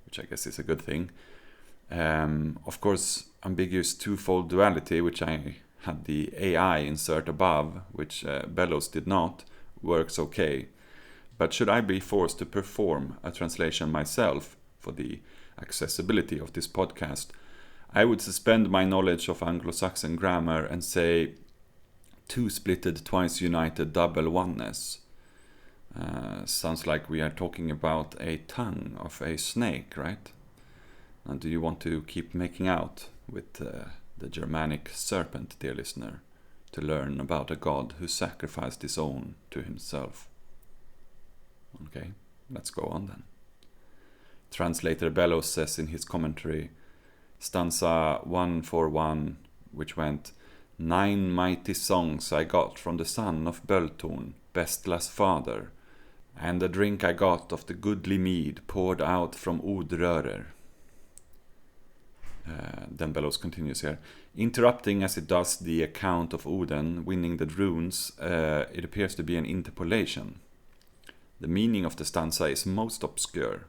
which I guess is a good thing. Of course, ambiguous twofold duality, which I had the AI insert above, which Bellows did not, works okay. But should I be forced to perform a translation myself for the accessibility of this podcast, I would suspend my knowledge of Anglo-Saxon grammar and say two splitted, twice united, double oneness. Sounds like we are talking about a tongue of a snake, right? And do you want to keep making out with the Germanic serpent, dear listener, to learn about a god who sacrificed his own to himself? Okay, let's go on then. Translator Bellows says in his commentary, stanza 141, which went, 9 mighty songs I got from the son of Böltun, Bestla's father, and a drink I got of the goodly mead poured out from Odrörer. Then Bellows continues here. Interrupting as it does the account of Odin winning the runes, it appears to be an interpolation. The meaning of the stanza is most obscure.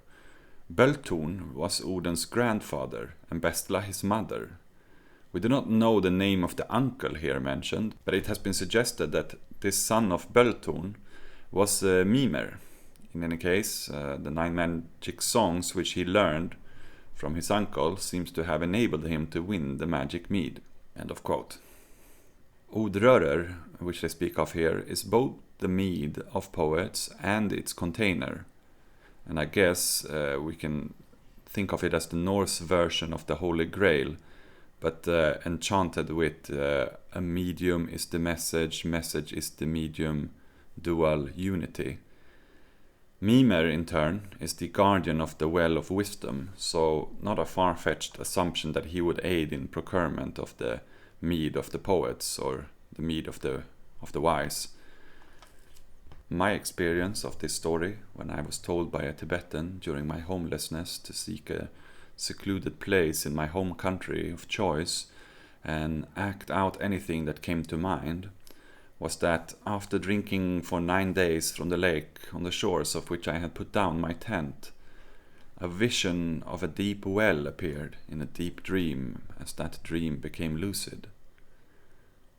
Böltun was Odin's grandfather and Bestla his mother. We do not know the name of the uncle here mentioned, but it has been suggested that this son of Böltun was Mimer. In any case, the 9 magic songs which he learned from his uncle seems to have enabled him to win the magic mead. End of quote. Odrörer, which they speak of here, is both the mead of poets and its container. And I guess we can think of it as the Norse version of the Holy Grail, but enchanted with a medium is the message, message is the medium, dual unity. Mimer, in turn, is the guardian of the well of wisdom, so not a far-fetched assumption that he would aid in procurement of the mead of the poets or the mead of the wise. My experience of this story, when I was told by a Tibetan during my homelessness to seek a secluded place in my home country of choice and act out anything that came to mind, was that after drinking for 9 days from the lake on the shores of which I had put down my tent, a vision of a deep well appeared in a deep dream as that dream became lucid.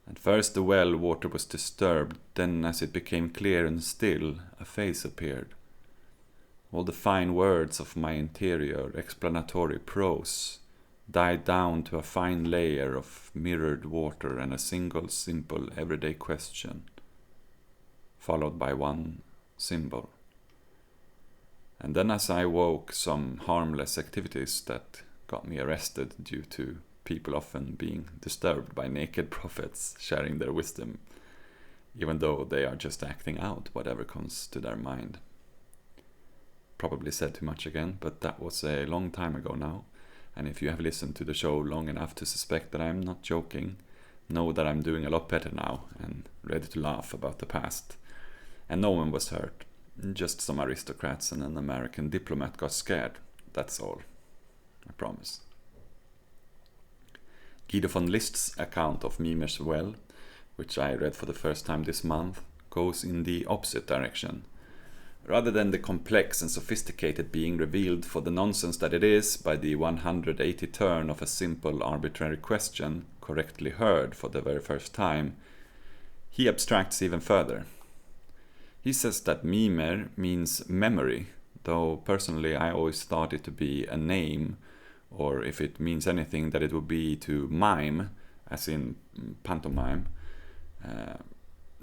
At first the well water was disturbed, then as it became clear and still, a face appeared. All the fine words of my interior explanatory prose died down to a fine layer of mirrored water and a single simple everyday question, followed by one symbol. And then as I woke, some harmless activities that got me arrested due to people often being disturbed by naked prophets sharing their wisdom, even though they are just acting out whatever comes to their mind. Probably said too much again, but that was a long time ago now. And if you have listened to the show long enough to suspect that I'm not joking, know that I'm doing a lot better now and ready to laugh about the past. And no one was hurt. Just some aristocrats and an American diplomat got scared. That's all. I promise. Guido von List's account of Mimer's well, which I read for the first time this month, goes in the opposite direction. Rather than the complex and sophisticated being revealed for the nonsense that it is by the 180 turn of a simple arbitrary question correctly heard for the very first time, he abstracts even further. He says that Mimer means memory, though personally I always thought it to be a name, or if it means anything that it would be to mime, as in pantomime,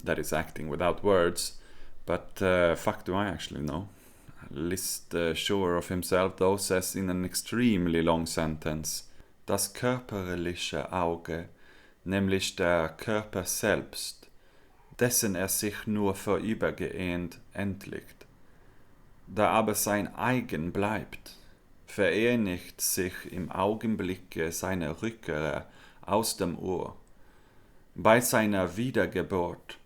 that is acting without words. But fuck do I actually know. List, sure of himself though, says in an extremely long sentence, Das körperliche Auge, nämlich der Körper selbst, dessen sich nur vorübergehend entlegt, da aber sein eigen bleibt, vereinigt sich im Augenblicke seiner Rückkehr aus dem Ohr, bei seiner Wiedergeburt,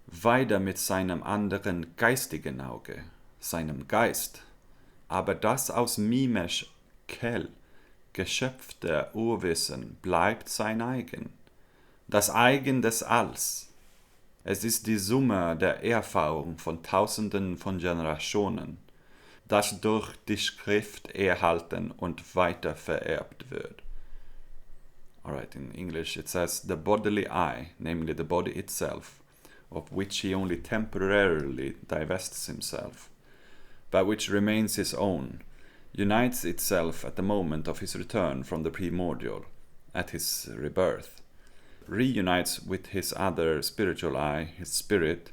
weiter mit seinem anderen geistigen Auge, seinem Geist, aber das aus Mimers Kell geschöpfte Urwissen bleibt sein eigen, das Eigen des Alls, Es ist die Summe der Erfahrung von Tausenden von Generationen, das durch die Schrift erhalten und weiter vererbt wird. Alright, in English it says, the bodily eye, namely the body itself, of which he only temporarily divests himself, but which remains his own, unites itself at the moment of his return from the primordial, at his rebirth, reunites with his other spiritual eye, his spirit,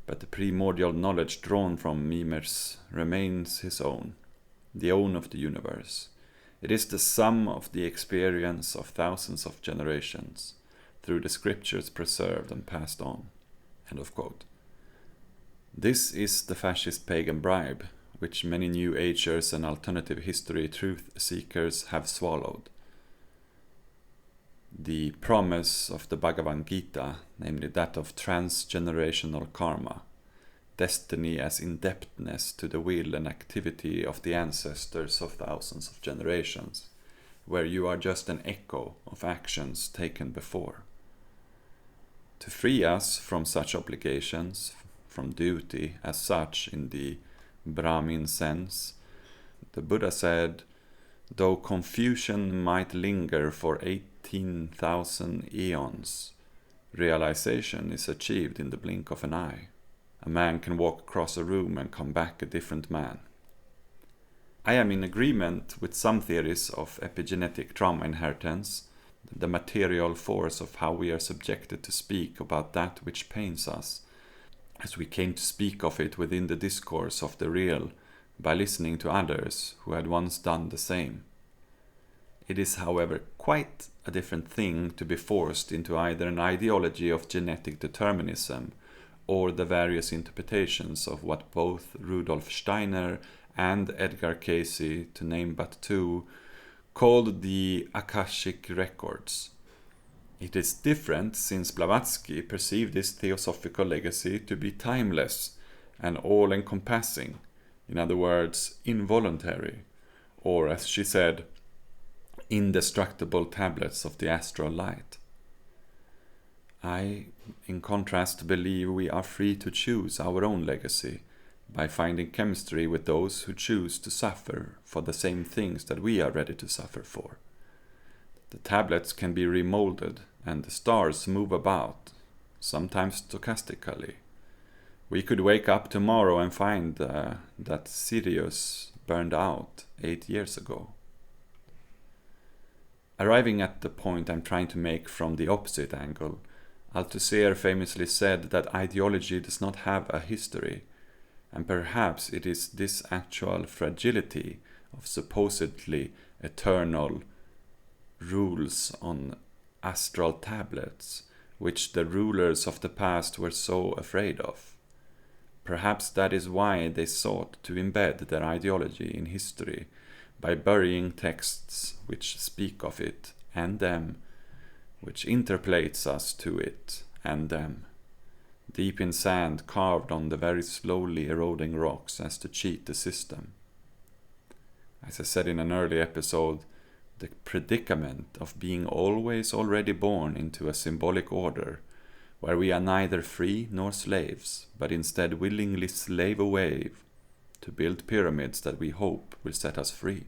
but the primordial knowledge drawn from Mimer's remains his own, the own of the universe. It is the sum of the experience of thousands of generations, through the scriptures preserved and passed on. End of quote. This is the fascist pagan bribe, which many New Agers and alternative history truth seekers have swallowed. The promise of the Bhagavad Gita, namely that of transgenerational karma, destiny as indebtedness to the will and activity of the ancestors of thousands of generations, where you are just an echo of actions taken before. To free us from such obligations, from duty as such in the Brahmin sense, the Buddha said, though confusion might linger for 18,000 eons, realization is achieved in the blink of an eye. A man can walk across a room and come back a different man. I am in agreement with some theories of epigenetic trauma inheritance, the material force of how we are subjected to speak about that which pains us, as we came to speak of it within the discourse of the real, by listening to others who had once done the same. It is, however, quite a different thing to be forced into either an ideology of genetic determinism or the various interpretations of what both Rudolf Steiner and Edgar Cayce, to name but two, called the Akashic records. It is different since Blavatsky perceived this theosophical legacy to be timeless and all-encompassing, in other words, involuntary, or as she said, indestructible tablets of the astral light. I, in contrast, believe we are free to choose our own legacy by finding chemistry with those who choose to suffer for the same things that we are ready to suffer for. The tablets can be remolded and the stars move about, sometimes stochastically. We could wake up tomorrow and find that Sirius burned out 8 years ago. Arriving at the point I'm trying to make from the opposite angle, Althusser famously said that ideology does not have a history, and perhaps it is this actual fragility of supposedly eternal rules on astral tablets which the rulers of the past were so afraid of. Perhaps that is why they sought to embed their ideology in history by burying texts which speak of it and them, which interplates us to it and them, deep in sand carved on the very slowly eroding rocks as to cheat the system. As I said in an early episode, the predicament of being always already born into a symbolic order, where we are neither free nor slaves, but instead willingly slave away to build pyramids that we hope will set us free.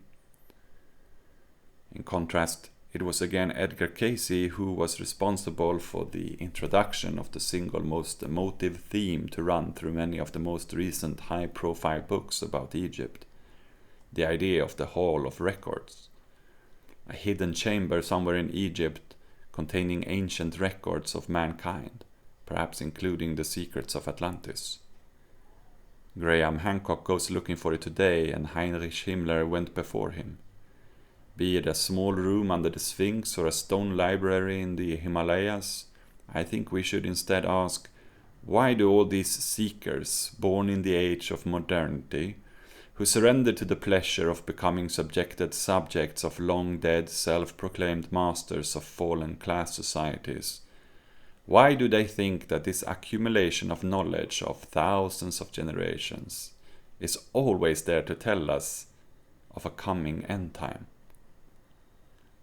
In contrast, it was again Edgar Cayce who was responsible for the introduction of the single most emotive theme to run through many of the most recent high-profile books about Egypt, the idea of the Hall of Records, a hidden chamber somewhere in Egypt containing ancient records of mankind, perhaps including the secrets of Atlantis. Graham Hancock goes looking for it today, and Heinrich Himmler went before him. Be it a small room under the Sphinx or a stone library in the Himalayas, I think we should instead ask, why do all these seekers, born in the age of modernity, who surrender to the pleasure of becoming subjected subjects of long-dead self-proclaimed masters of fallen class societies, why do they think that this accumulation of knowledge of thousands of generations is always there to tell us of a coming end time?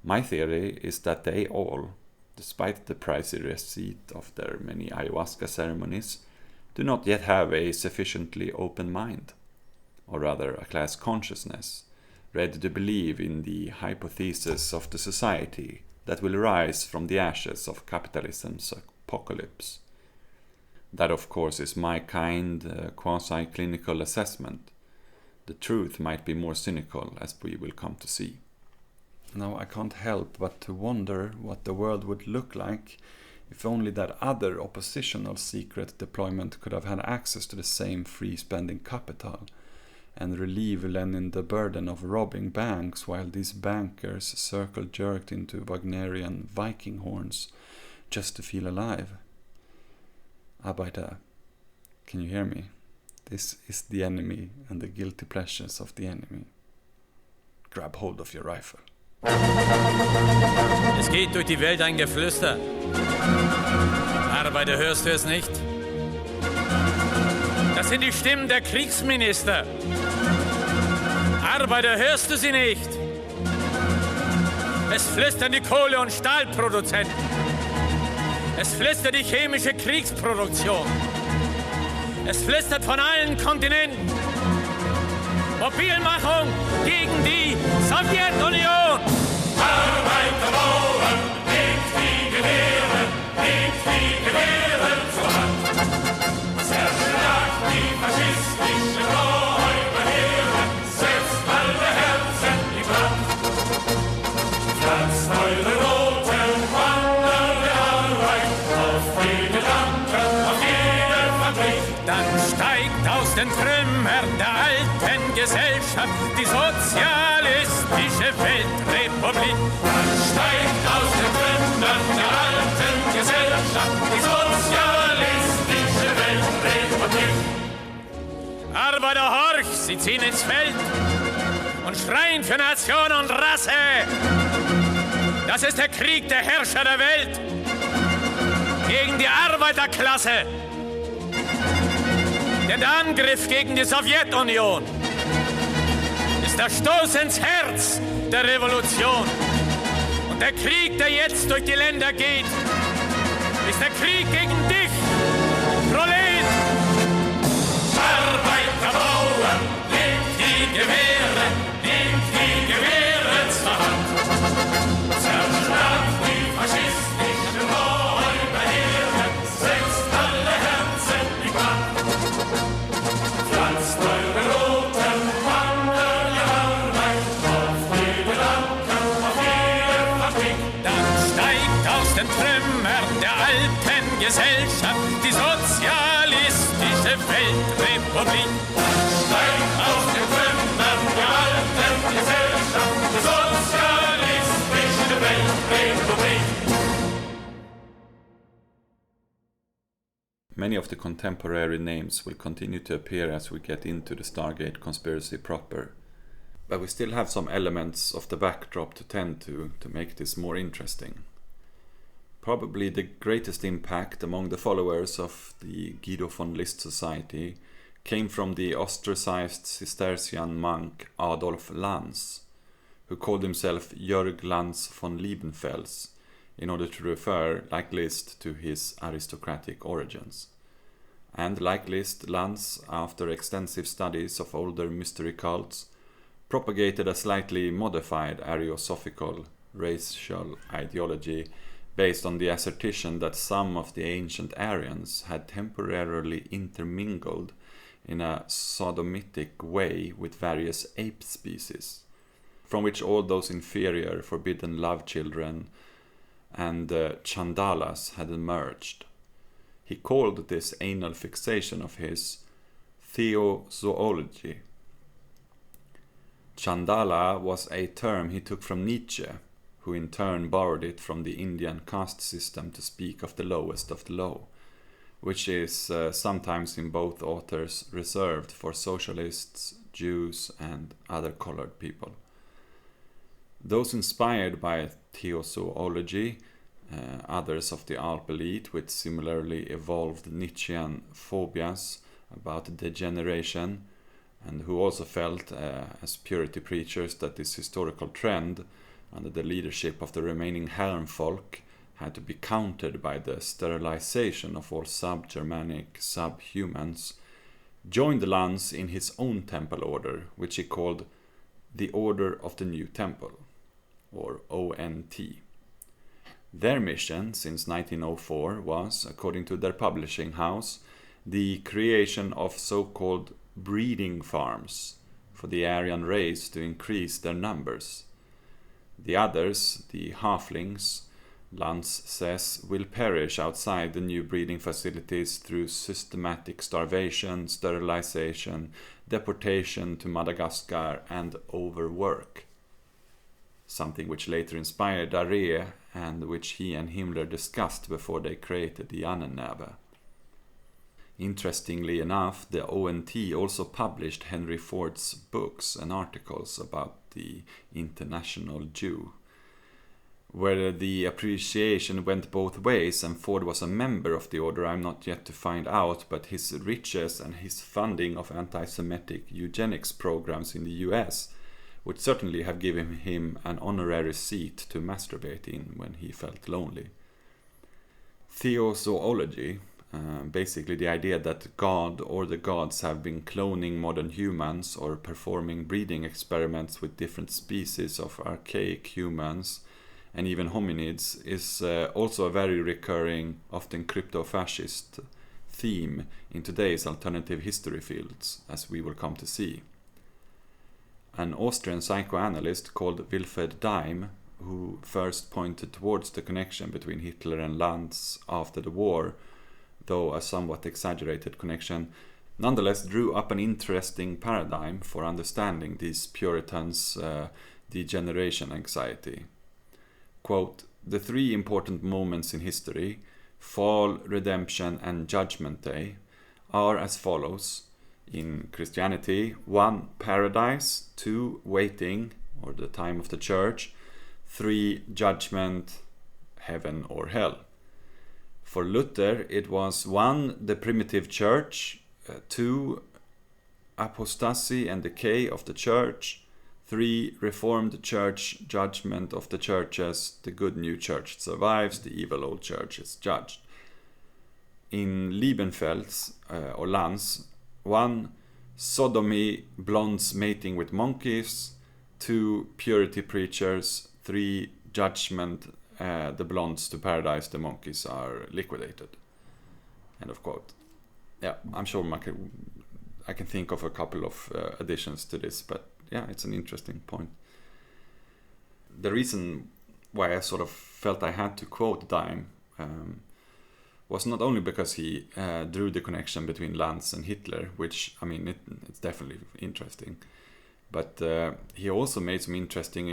My theory is that they all, despite the pricey receipt of their many ayahuasca ceremonies, do not yet have a sufficiently open mind, or rather a class consciousness, ready to believe in the hypothesis of the society that will rise from the ashes of capitalism's apocalypse. That, of course, is my kind, quasi-clinical assessment. The truth might be more cynical, as we will come to see. Now, I can't help but to wonder what the world would look like if only that other oppositional secret deployment could have had access to the same free-spending capital and relieve Lenin the burden of robbing banks while these bankers circle-jerked into Wagnerian Viking horns just to feel alive. Edda, can you hear me? This is the enemy and the guilty pleasures of the enemy. Grab hold of your rifle. Es geht durch die Welt ein Geflüster. Arbeiter, hörst du es nicht? Das sind die Stimmen der Kriegsminister. Arbeiter, hörst du sie nicht? Es flüstern die Kohle- und Stahlproduzenten. Es flüstert die chemische Kriegsproduktion. Es flüstert von allen Kontinenten. Mobilmachung gegen die Sowjetunion. Arbeiter bauen, nehmt die Gewehre, zur Hand. Zerschlagt die faschistischen Räuberheere, setzt alle Herzen in Brand. Pflanzt eure roten Wander der Arbeit auf die Gedanken, auf jede Fabrik. Dann steigt aus den Trümmern der alten Gesellschaft die sozialistische Weltrepublik. Dann steigt aus den Trümmern der alten Gesellschaft die sozialistische Weltrepublik. Arbeiter, horch, sie ziehen ins Feld und schreien für Nation und Rasse. Das ist der Krieg der Herrscher der Welt gegen die Arbeiterklasse. Denn der Angriff gegen die Sowjetunion ist der Stoß ins Herz der Revolution. Und der Krieg, der jetzt durch die Länder geht, ist der Krieg gegen dich, Prolet! Arbeiter, Bauern, nehmt die Gewehre zur Hand. Zerschlagt die faschistischen Räuberheere, setzt alle Herzen in Brand. Pflanzt eure roten Wander der Arbeit auf die Gedanken, auf jede Fabrik. Dann steigt aus den Trümmern der alten Gesellschaft die sozialistische Weltrepublik. Dann steigt aus den Trümmern der alten Gesellschaft die sozialistische Weltrepublik. Many of the contemporary names will continue to appear as we get into the Stargate conspiracy proper, but we still have some elements of the backdrop to tend to make this more interesting. Probably the greatest impact among the followers of the Guido von List Society came from the ostracized Cistercian monk Adolf Lanz, who called himself Jörg Lanz von Liebenfels, in order to refer, like Liszt, to his aristocratic origins. And like Liszt, Lanz, after extensive studies of older mystery cults, propagated a slightly modified Ariosophical racial ideology based on the assertion that some of the ancient Aryans had temporarily intermingled in a sodomitic way with various ape species, from which all those inferior forbidden love children and chandalas had emerged. He called this anal fixation of his theozoology. Chandala was a term he took from Nietzsche, who in turn borrowed it from the Indian caste system to speak of the lowest of the low, which is sometimes in both authors reserved for socialists, Jews, and other colored people. Those inspired by theozoology, others of the Alp elite with similarly evolved Nietzschean phobias about degeneration, and who also felt as purity preachers that this historical trend, under the leadership of the remaining Herrenfolk, had to be countered by the sterilization of all sub-Germanic subhumans, joined the Lans in his own temple order, which he called the Order of the New Temple, or ONT. Their mission since 1904 was, according to their publishing house, the creation of so-called breeding farms for the Aryan race to increase their numbers. The others, the halflings, Lans says, will perish outside the new breeding facilities through systematic starvation, sterilization, deportation to Madagascar, and overwork. Something which later inspired Daré and which he and Himmler discussed before they created the Ahnenerbe. Interestingly enough, the ONT also published Henry Ford's books and articles about the International Jew. Whether the appreciation went both ways and Ford was a member of the order, I'm not yet to find out, but his riches and his funding of anti-Semitic eugenics programs in the US would certainly have given him an honorary seat to masturbate in when he felt lonely. Theozoology, basically the idea that God or the gods have been cloning modern humans or performing breeding experiments with different species of archaic humans and even hominids, is also a very recurring, often crypto-fascist theme in today's alternative history fields, as we will come to see. An Austrian psychoanalyst called Wilfred Daim, who first pointed towards the connection between Hitler and Lans after the war, though a somewhat exaggerated connection, nonetheless drew up an interesting paradigm for understanding these Puritans' degeneration anxiety. Quote, "The three important moments in history, fall, redemption, and judgment day, are as follows. In Christianity, 1. Paradise, 2. Waiting, or the time of the church, 3. Judgment, heaven or hell. For Luther, it was 1. The primitive church, 2. Apostasy and decay of the church, 3. Reformed church, judgment of the churches, the good new church survives, the evil old church is judged. In Liebenfeld's, or Lans, 1. Sodomy, blondes mating with monkeys, 2. Purity preachers, 3. Judgment, the blondes to paradise, the monkeys are liquidated." End of quote. Yeah, I'm sure I can think of a couple of additions to this, but yeah, it's an interesting point. The reason why I sort of felt I had to quote Daim was not only because he drew the connection between Lans and Hitler, which, I mean, it's definitely interesting, but he also made some interesting,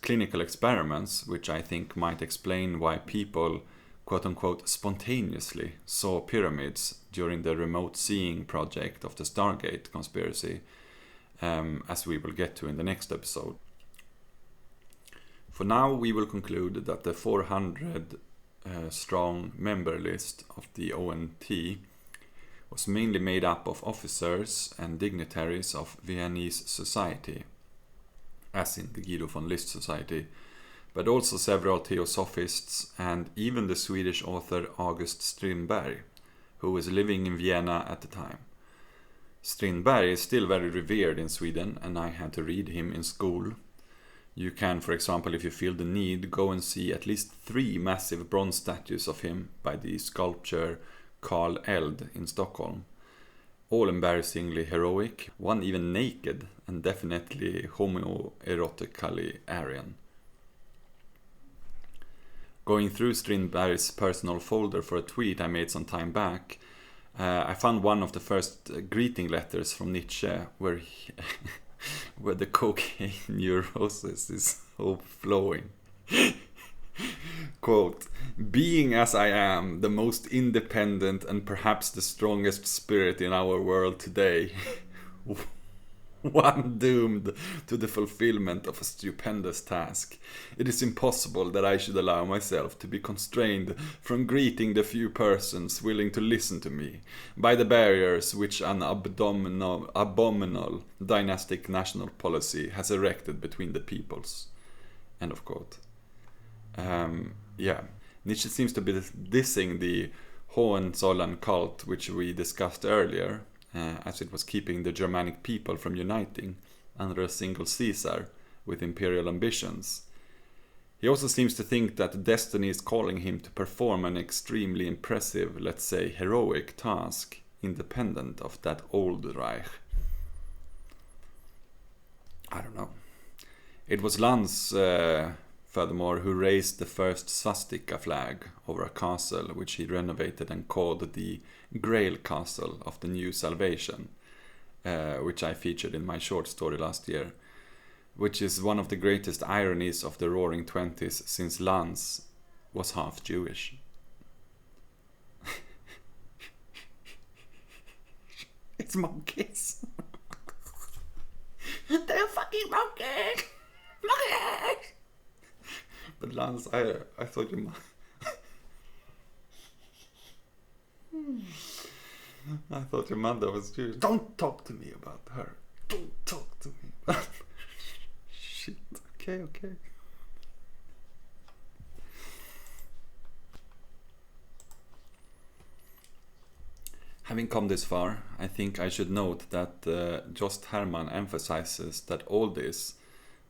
clinical experiments, which I think might explain why people, quote-unquote, spontaneously saw pyramids during the remote seeing project of the Stargate conspiracy, as we will get to in the next episode. For now, we will conclude that the 400 strong member list of the ONT was mainly made up of officers and dignitaries of Viennese society, as in the Guido von List Society, but also several theosophists and even the Swedish author August Strindberg, who was living in Vienna at the time. Strindberg is still very revered in Sweden, and I had to read him in school. You can, for example, if you feel the need, go and see at least 3 massive bronze statues of him by the sculptor Carl Eld in Stockholm. All embarrassingly heroic, one even naked, and definitely homoerotically Aryan. Going through Strindberg's personal folder for a tweet I made some time back, I found one of the first greeting letters from Nietzsche where where the cocaine neurosis is overflowing. Quote, "Being as I am, the most independent and perhaps the strongest spirit in our world today, one doomed to the fulfillment of a stupendous task, it is impossible that I should allow myself to be constrained from greeting the few persons willing to listen to me by the barriers which an abominable dynastic national policy has erected between the peoples." End of quote. Yeah, Nietzsche seems to be dissing the Hohenzollern cult, which we discussed earlier, as it was keeping the Germanic people from uniting under a single Caesar with imperial ambitions. He also seems to think that destiny is calling him to perform an extremely impressive, let's say heroic task, independent of that old Reich. I don't know. It was Lanz, furthermore, who raised the first swastika flag over a castle, which he renovated and called the Grail Castle of the New Salvation, which I featured in my short story last year, which is one of the greatest ironies of the Roaring Twenties, since Lanz was half Jewish. It's monkeys. They're fucking monkeys! Monkeys! But Lanz, I thought you I thought your mother was Jewish. Don't talk to me about her. Don't talk to me. Shit. Okay. Having come this far, I think I should note that Jost Hermand emphasizes that all this,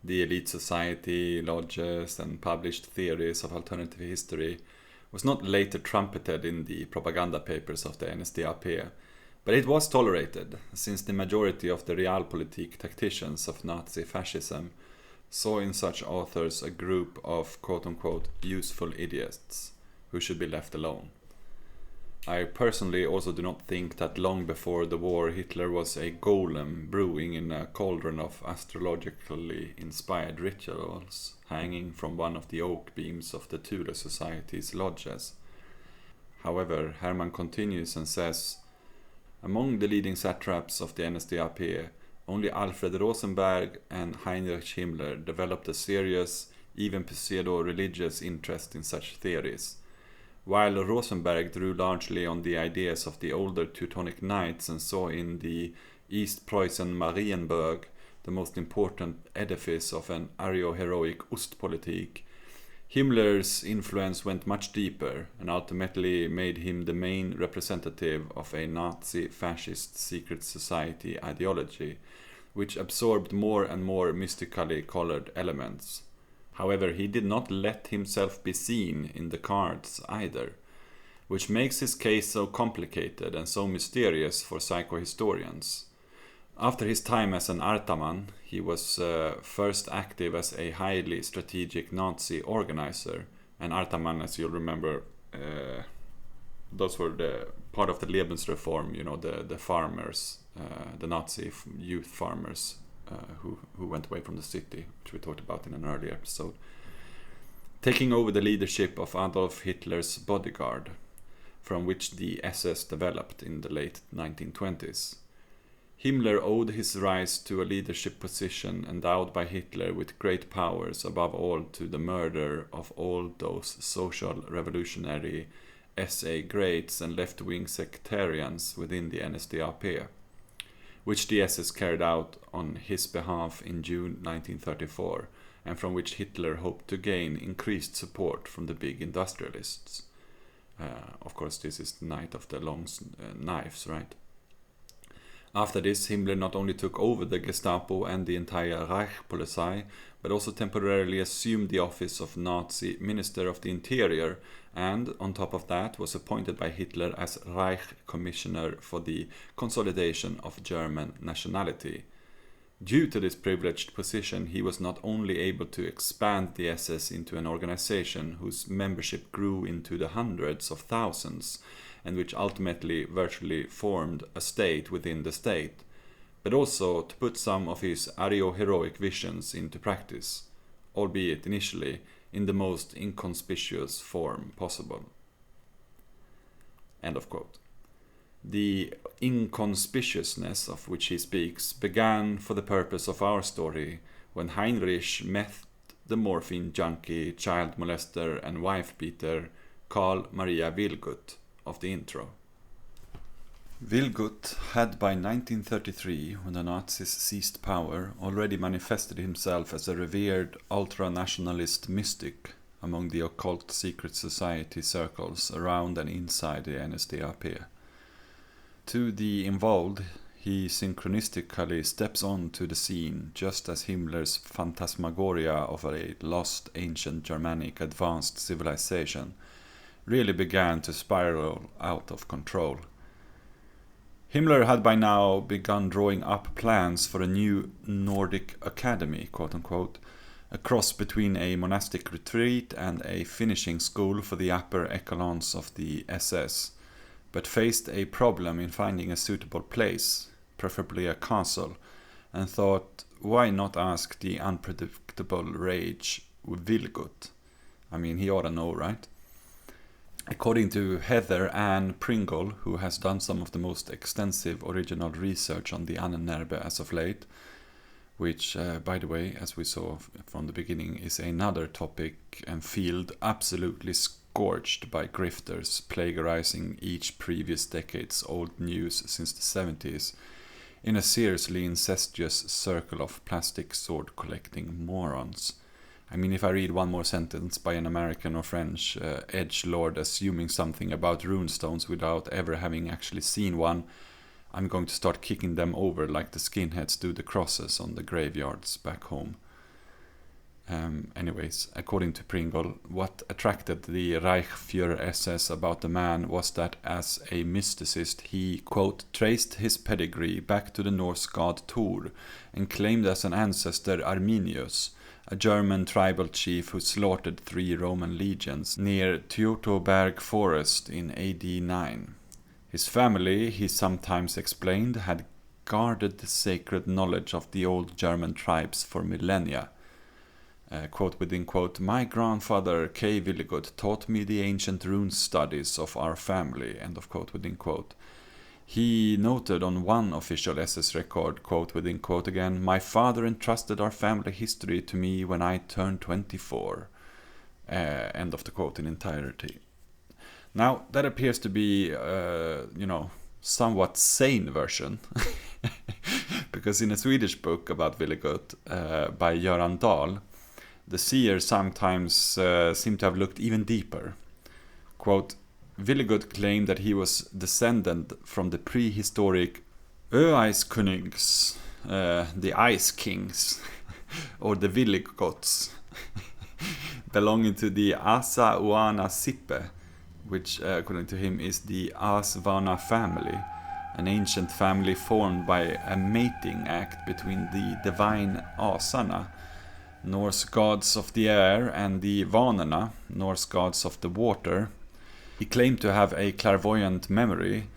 the elite society, lodges, and published theories of alternative history, was not later trumpeted in the propaganda papers of the NSDAP, but it was tolerated, since the majority of the realpolitik tacticians of Nazi fascism saw in such authors a group of quote-unquote useful idiots who should be left alone. I personally also do not think that long before the war Hitler was a golem brewing in a cauldron of astrologically inspired rituals hanging from one of the oak beams of the Tudor Society's lodges. However, Hermand continues and says, among the leading satraps of the NSDAP, only Alfred Rosenberg and Heinrich Himmler developed a serious, even pseudo-religious interest in such theories, while Rosenberg drew largely on the ideas of the older Teutonic Knights and saw in the East Preussen Marienburg the most important edifice of an Arioheroic Ostpolitik. Himmler's influence went much deeper and ultimately made him the main representative of a Nazi-fascist secret society ideology, which absorbed more and more mystically colored elements. However, he did not let himself be seen in the cards either, which makes his case so complicated and so mysterious for psychohistorians. After his time as an Artaman, he was first active as a highly strategic Nazi organizer. And Artaman, as you'll remember, those were the part of the Lebensreform, the farmers, the Nazi youth farmers who went away from the city, which we talked about in an earlier episode, taking over the leadership of Adolf Hitler's bodyguard, from which the SS developed in the late 1920s. Himmler owed his rise to a leadership position endowed by Hitler with great powers, above all to the murder of all those social revolutionary SA greats and left-wing sectarians within the NSDAP, which the SS carried out on his behalf in June 1934, and from which Hitler hoped to gain increased support from the big industrialists. Of course, this is the night of the long knives, right? After this, Himmler not only took over the Gestapo and the entire Reichspolizei, but also temporarily assumed the office of Nazi Minister of the Interior, and, on top of that, was appointed by Hitler as Reich Commissioner for the Consolidation of German Nationality. Due to this privileged position, he was not only able to expand the SS into an organization whose membership grew into the hundreds of thousands, and which ultimately virtually formed a state within the state, but also to put some of his Arioheroic visions into practice, albeit initially in the most inconspicuous form possible. End of quote. The inconspicuousness of which he speaks began for the purpose of our story when Heinrich met the morphine junkie, child molester and wife beater Carl Maria Willgut of the intro. Willgut had by 1933, when the Nazis seized power, already manifested himself as a revered ultra-nationalist mystic, among the occult secret society circles around and inside the NSDAP. To the involved, he synchronistically steps onto the scene just as Himmler's phantasmagoria of a lost ancient Germanic advanced civilization really began to spiral out of control. Himmler had by now begun drawing up plans for a new Nordic academy, quote-unquote, a cross between a monastic retreat and a finishing school for the upper echelons of the SS, but faced a problem in finding a suitable place, preferably a castle, and thought, why not ask the unpredictable rage Vilgot? I mean, he ought to know, right? According to Heather Ann Pringle, who has done some of the most extensive original research on the Ahnenerbe as of late, which, by the way, as we saw from the beginning, is another topic and field absolutely scorched by grifters plagiarizing each previous decade's old news since the 70s in a seriously incestuous circle of plastic sword-collecting morons. I mean, if I read one more sentence by an American or French edgelord assuming something about runestones without ever having actually seen one, I'm going to start kicking them over like the skinheads do the crosses on the graveyards back home. Anyways, according to Pringle, what attracted the Reichsführer SS about the man was that as a mysticist he, quote, traced his pedigree back to the Norse god Thor and claimed as an ancestor Arminius, a German tribal chief who slaughtered 3 Roman legions near Teutoberg forest in AD 9. His family, he sometimes explained, had guarded the sacred knowledge of the old German tribes for millennia. Quote within quote, my grandfather K. Vilgot taught me the ancient rune studies of our family, end of quote within quote. He noted on one official SS record, quote within quote again, my father entrusted our family history to me when I turned 24. End of the quote in entirety. Now, that appears to be, somewhat sane version. Because in a Swedish book about Vilgot by Göran Dahl, the seer sometimes seem to have looked even deeper. Quote, Vilgot claimed that he was descendant from the prehistoric Öiskunigs, the Ice Kings, or the Vilgots, belonging to the Asa-Uana Sippe, which according to him is the Asvana family, an ancient family formed by a mating act between the divine Asana, Norse gods of the air, and the Vanarna, Norse gods of the water. He claimed to have a clairvoyant memory,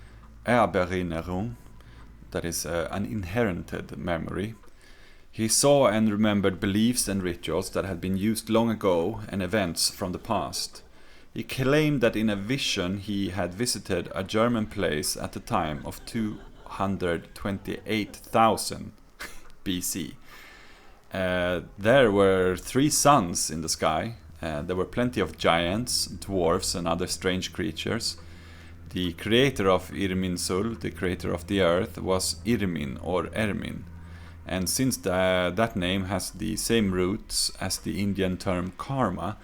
Erinnerung, that is an inherited memory. He saw and remembered beliefs and rituals that had been used long ago and events from the past. He claimed that in a vision he had visited a German place at the time of 228,000 BC. There were 3 suns in the sky. There were plenty of giants, dwarfs, and other strange creatures. The creator of Irminsul, the creator of the earth, was Irmin or Ermin. And since that name has the same roots as the Indian term karma,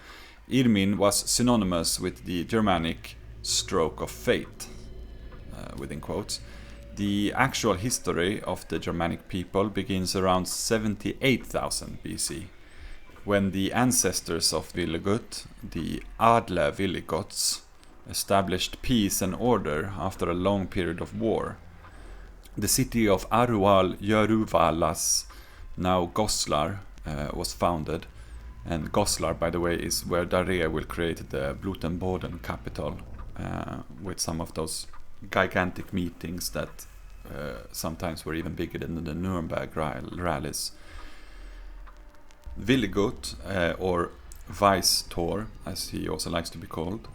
Irmin was synonymous with the Germanic stroke of fate, within quotes. The actual history of the Germanic people begins around 78,000 BC, when the ancestors of Vilgot, the Adle Vilgots, established peace and order after a long period of war. The city of Arioheroic, now Goslar, was founded, and Goslar, by the way, is where Darre will create the Blutenboden capital, with some of those gigantic meetings that sometimes were even bigger than the Nuremberg rallies. Vilgot, or Vice-Tor, as he also likes to be called,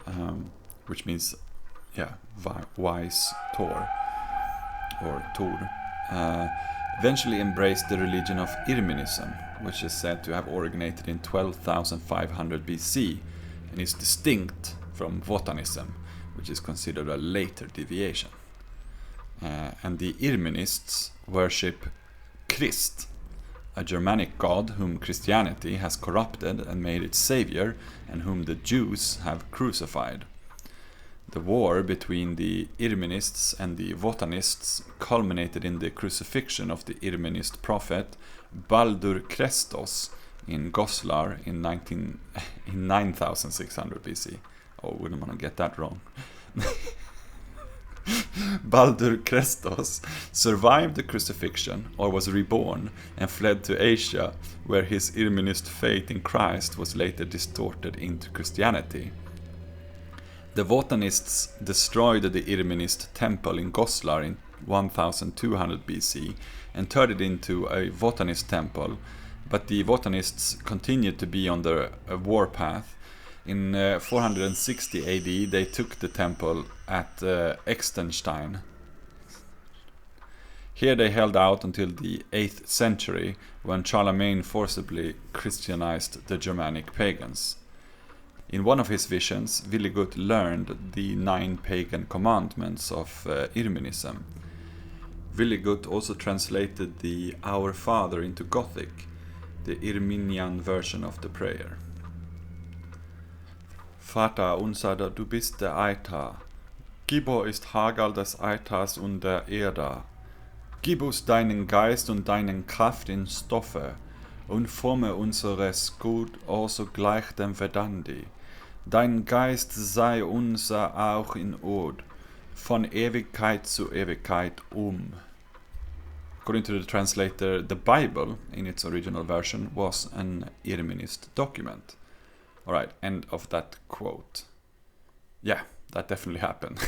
which means, Wise-Tor, or Tor, eventually embraced the religion of Irminism, which is said to have originated in 12,500 BC, and is distinct from Wotanism, which is considered a later deviation. And the Irminists worship Christ, a Germanic god whom Christianity has corrupted and made its savior, and whom the Jews have crucified. The war between the Irminists and the Wotanists culminated in the crucifixion of the Irminist prophet Baldur Krestos in Goslar in 9600 BC. Oh, wouldn't want to get that wrong. Baldur Krestos survived the crucifixion, or was reborn, and fled to Asia, where his Irminist faith in Christ was later distorted into Christianity. The Wotanists destroyed the Irminist temple in Goslar in 1200 BC and turned it into a Wotanist temple, but the Wotanists continued to be on the warpath. In 460 AD, they took the temple at Extenstein. Here they held out until the 8th century, when Charlemagne forcibly Christianized the Germanic pagans. In one of his visions, Willigut learned the 9 pagan commandments of Irminism. Willigut also translated the Our Father into Gothic, the Irminian version of the prayer. Vater unser, du bist der Eiter. Gibor ist Hagel des Eiters und der Erde. Gib uns deinen Geist und deinen Kraft in Stoffe, und forme unseres Gut also gleich dem Verdandi. Dein Geist sei unser auch in Ord, von Ewigkeit zu Ewigkeit . According to the translator, the Bible, in its original version, was an Irminist document. Alright, end of that quote. Yeah, that definitely happened.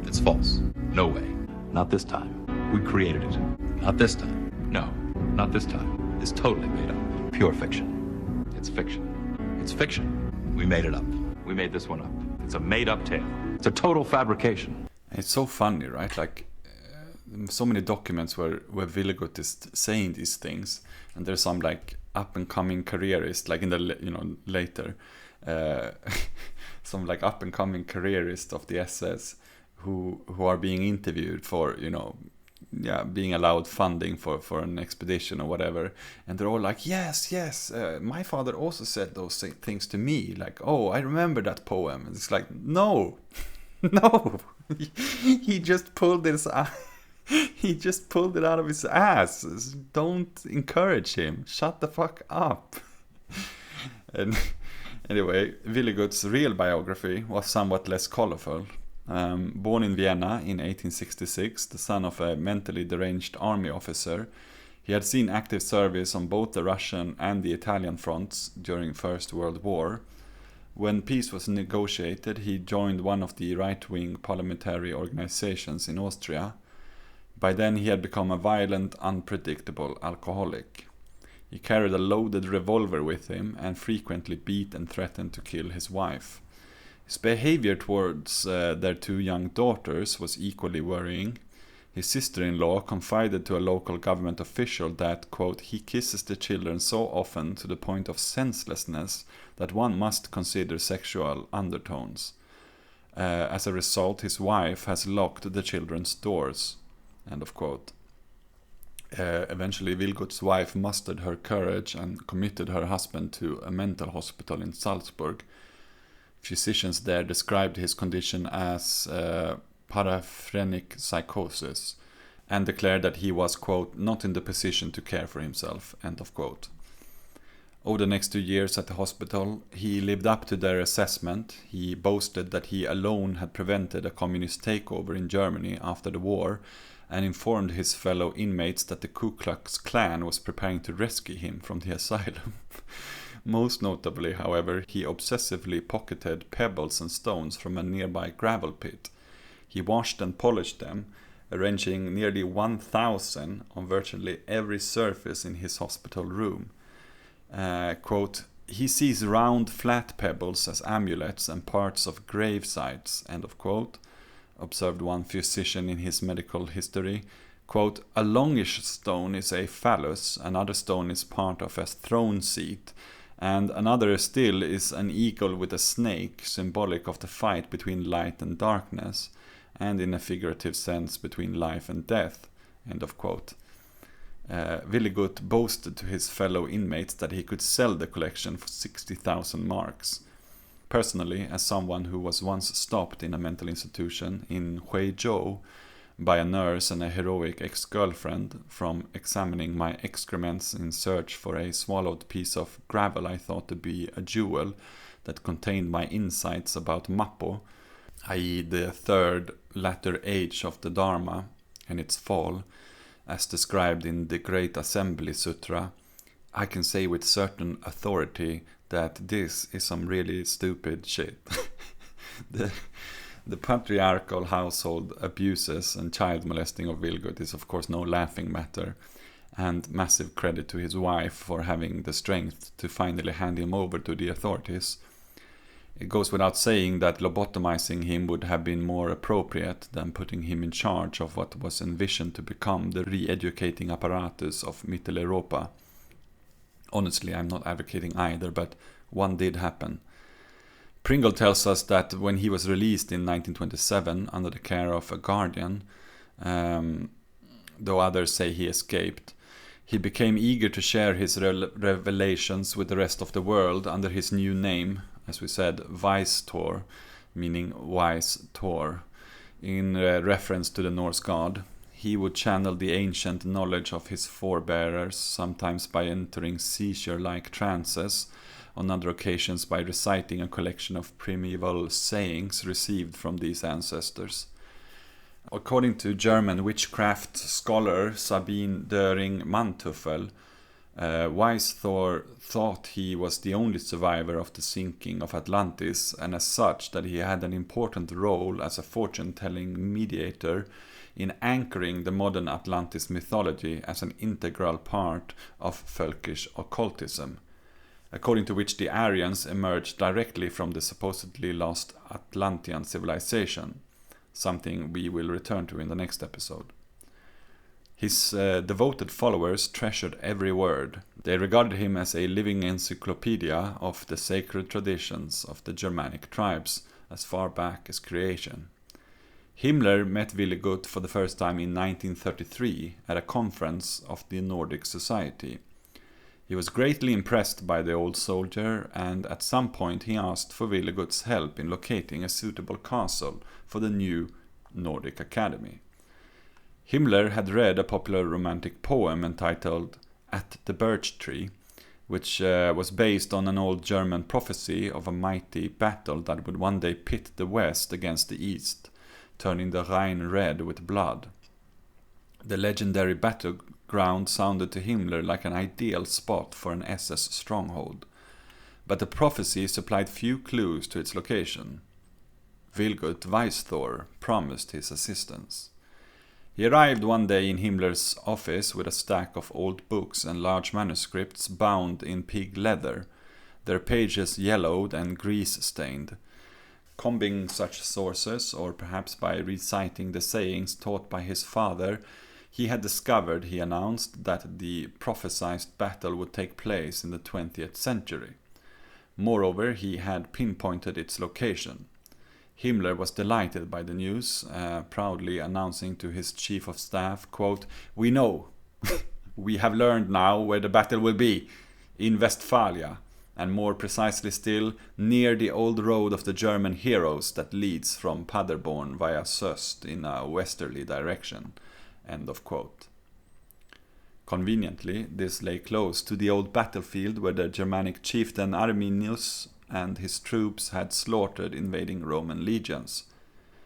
It's false. No way. Not this time. We created it. Not this time. No, not this time. It's totally made up. Pure fiction. It's fiction. It's fiction. We made it up. We made this one up. It's a made-up tale. It's a total fabrication. It's so funny, right? Like, so many documents where Willigut is saying these things, and there's some like up-and-coming careerist, like in the later, some like up-and-coming careerist of the SS who are being interviewed for being allowed funding for an expedition or whatever, and they're all like, yes, my father also said those things to me, like, oh, I remember that poem. And it's like, no, he just pulled this out. He just pulled it out of his ass. Don't encourage him. Shut the fuck up. And anyway, Willigut's real biography was somewhat less colorful. Born in Vienna in 1866, the son of a mentally deranged army officer, he had seen active service on both the Russian and the Italian fronts during First World War. When peace was negotiated, he joined one of the right-wing parliamentary organizations in Austria. By then he had become a violent, unpredictable alcoholic. He carried a loaded revolver with him and frequently beat and threatened to kill his wife. His behavior towards their 2 young daughters was equally worrying. His sister-in-law confided to a local government official that, quote, he kisses the children so often to the point of senselessness that one must consider sexual undertones. As a result, his wife has locked the children's doors. End of quote. Eventually, Willigut's wife mustered her courage and committed her husband to a mental hospital in Salzburg. Physicians there described his condition as paraphrenic psychosis and declared that he was, quote, not in the position to care for himself, end of quote. Over the next 2 years at the hospital, he lived up to their assessment. He boasted that he alone had prevented a communist takeover in Germany after the war, and informed his fellow inmates that the Ku Klux Klan was preparing to rescue him from the asylum. Most notably, however, he obsessively pocketed pebbles and stones from a nearby gravel pit. He washed and polished them, arranging nearly 1,000 on virtually every surface in his hospital room. Quote, he sees round flat pebbles as amulets and parts of grave sites, end of quote, observed one physician in his medical history. Quote, a longish stone is a phallus, another stone is part of a throne seat, and another still is an eagle with a snake, symbolic of the fight between light and darkness, and in a figurative sense between life and death, end of quote. Villigut boasted to his fellow inmates that he could sell the collection for 60,000 marks. Personally, as someone who was once stopped in a mental institution in Huizhou by a nurse and a heroic ex-girlfriend from examining my excrements in search for a swallowed piece of gravel I thought to be a jewel that contained my insights about Mappo, i.e. the third latter age of the Dharma and its fall, as described in the Great Assembly Sutra, I can say with certain authority that this is some really stupid shit. The patriarchal household abuses and child molesting of Vilgot is of course no laughing matter, and massive credit to his wife for having the strength to finally hand him over to the authorities. It goes without saying that lobotomizing him would have been more appropriate than putting him in charge of what was envisioned to become the re-educating apparatus of Mitteleuropa. Honestly, I'm not advocating either, but one did happen. Pringle tells us that when he was released in 1927 under the care of a guardian, though others say he escaped, he became eager to share his revelations with the rest of the world under his new name, as we said, Weistor, meaning wise Tor, in reference to the Norse god. He would channel the ancient knowledge of his forebears, sometimes by entering seizure-like trances, on other occasions by reciting a collection of primeval sayings received from these ancestors. According to German witchcraft scholar Sabine Döring-Manteuffel, Weistor thought he was the only survivor of the sinking of Atlantis, and as such that he had an important role as a fortune-telling mediator in anchoring the modern Atlantis mythology as an integral part of Völkisch occultism, according to which the Aryans emerged directly from the supposedly lost Atlantean civilization, something we will return to in the next episode. His devoted followers treasured every word. They regarded him as a living encyclopedia of the sacred traditions of the Germanic tribes as far back as creation. Himmler met Villigut for the first time in 1933 at a conference of the Nordic Society. He was greatly impressed by the old soldier, and at some point he asked for Villigut's help in locating a suitable castle for the new Nordic Academy. Himmler had read a popular romantic poem entitled At the Birch Tree, which was based on an old German prophecy of a mighty battle that would one day pit the West against the East, turning the Rhine red with blood. The legendary battleground sounded to Himmler like an ideal spot for an SS stronghold, but the prophecy supplied few clues to its location. Vilgut Weistor promised his assistance. He arrived one day in Himmler's office with a stack of old books and large manuscripts bound in pig leather, their pages yellowed and grease-stained. Combing such sources, or perhaps by reciting the sayings taught by his father, he had discovered, he announced, that the prophesied battle would take place in the 20th century. Moreover, he had pinpointed its location. Himmler was delighted by the news, proudly announcing to his chief of staff, quote, "We know, we have learned now where the battle will be, in Westphalia, and more precisely still, near the old road of the German heroes that leads from Paderborn via Soest in a westerly direction." End of quote. Conveniently, this lay close to the old battlefield where the Germanic chieftain Arminius and his troops had slaughtered invading Roman legions.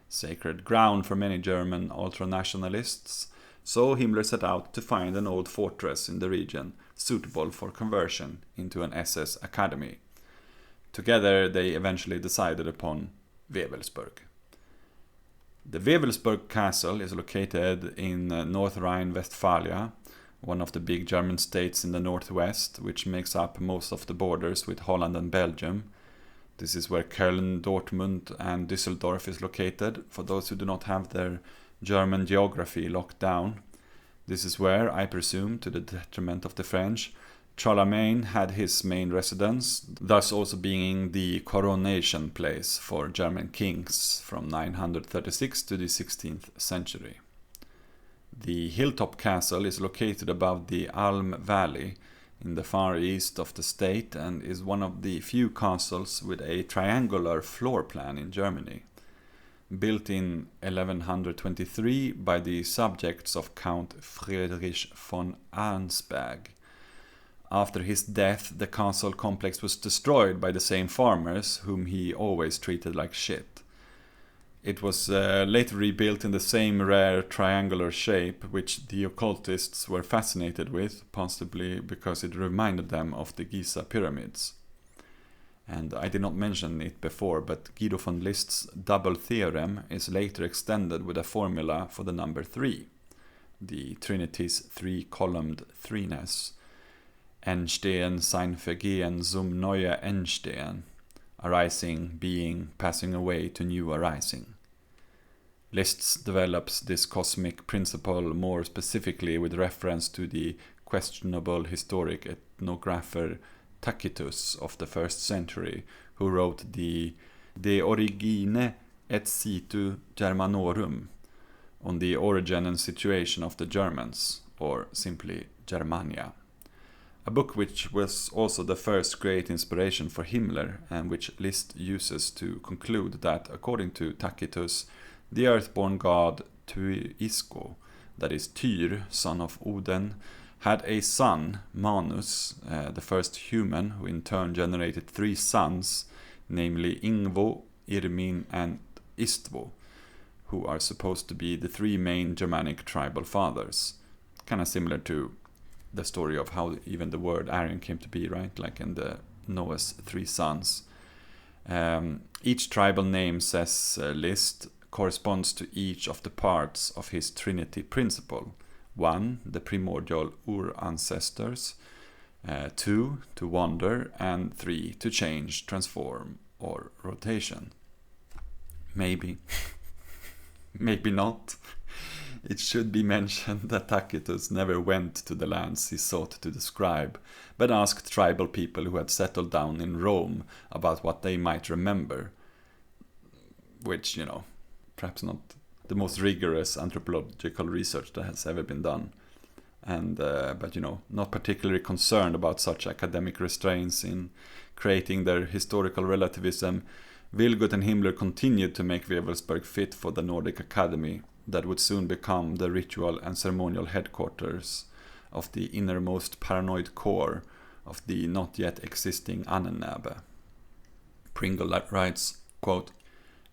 Sacred ground for many German ultranationalists, so Himmler set out to find an old fortress in the region suitable for conversion into an SS academy. Together they eventually decided upon Wewelsburg. The Wewelsburg castle is located in North Rhine-Westphalia, one of the big German states in the northwest, which makes up most of the borders with Holland and Belgium. This is where Köln, Dortmund and Düsseldorf is located, for those who do not have their German geography locked down. This is where, I presume, to the detriment of the French, Charlemagne had his main residence, thus also being the coronation place for German kings from 936 to the 16th century. The hilltop castle is located above the Alm Valley in the far east of the state and is one of the few castles with a triangular floor plan in Germany. Built in 1123 by the subjects of Count Friedrich von Arnsberg. After his death, the castle complex was destroyed by the same farmers, whom he always treated like shit. It was later rebuilt in the same rare triangular shape, which the occultists were fascinated with, possibly because it reminded them of the Giza pyramids. And I did not mention it before, but Guido von List's double theorem is later extended with a formula for the number 3, the Trinity's three-columned threeness, Entstehen sein Vergehen zum neue Entstehen, arising, being, passing away to new arising. List develops this cosmic principle more specifically with reference to the questionable historic ethnographer Tacitus of the 1st century, who wrote the De Origine et Situ Germanorum, on the origin and situation of the Germans, or simply Germania. A book which was also the first great inspiration for Himmler, and which List uses to conclude that, according to Tacitus, the earthborn god Tuisko, that is Tyr, son of Odin, had a son, Manus, the first human, who in turn generated 3 sons, namely Ingvo, Irmin, and Istvo, who are supposed to be the 3 main Germanic tribal fathers. Kind of similar to the story of how even the word Aryan came to be, right? Like in the Noah's 3 sons. Each tribal name, says List, corresponds to each of the parts of his Trinity principle. 1, the primordial ur-ancestors. 2, to wander. And 3, to change, transform, or rotation. Maybe. Maybe not. It should be mentioned that Tacitus never went to the lands he sought to describe, but asked tribal people who had settled down in Rome about what they might remember. Which, perhaps not the most rigorous anthropological research that has ever been done. And but not particularly concerned about such academic restraints in creating their historical relativism, Vilgot and Himmler continued to make Wewelsburg fit for the Nordic Academy that would soon become the ritual and ceremonial headquarters of the innermost paranoid core of the not yet existing Ahnenerbe. Pringle writes, quote,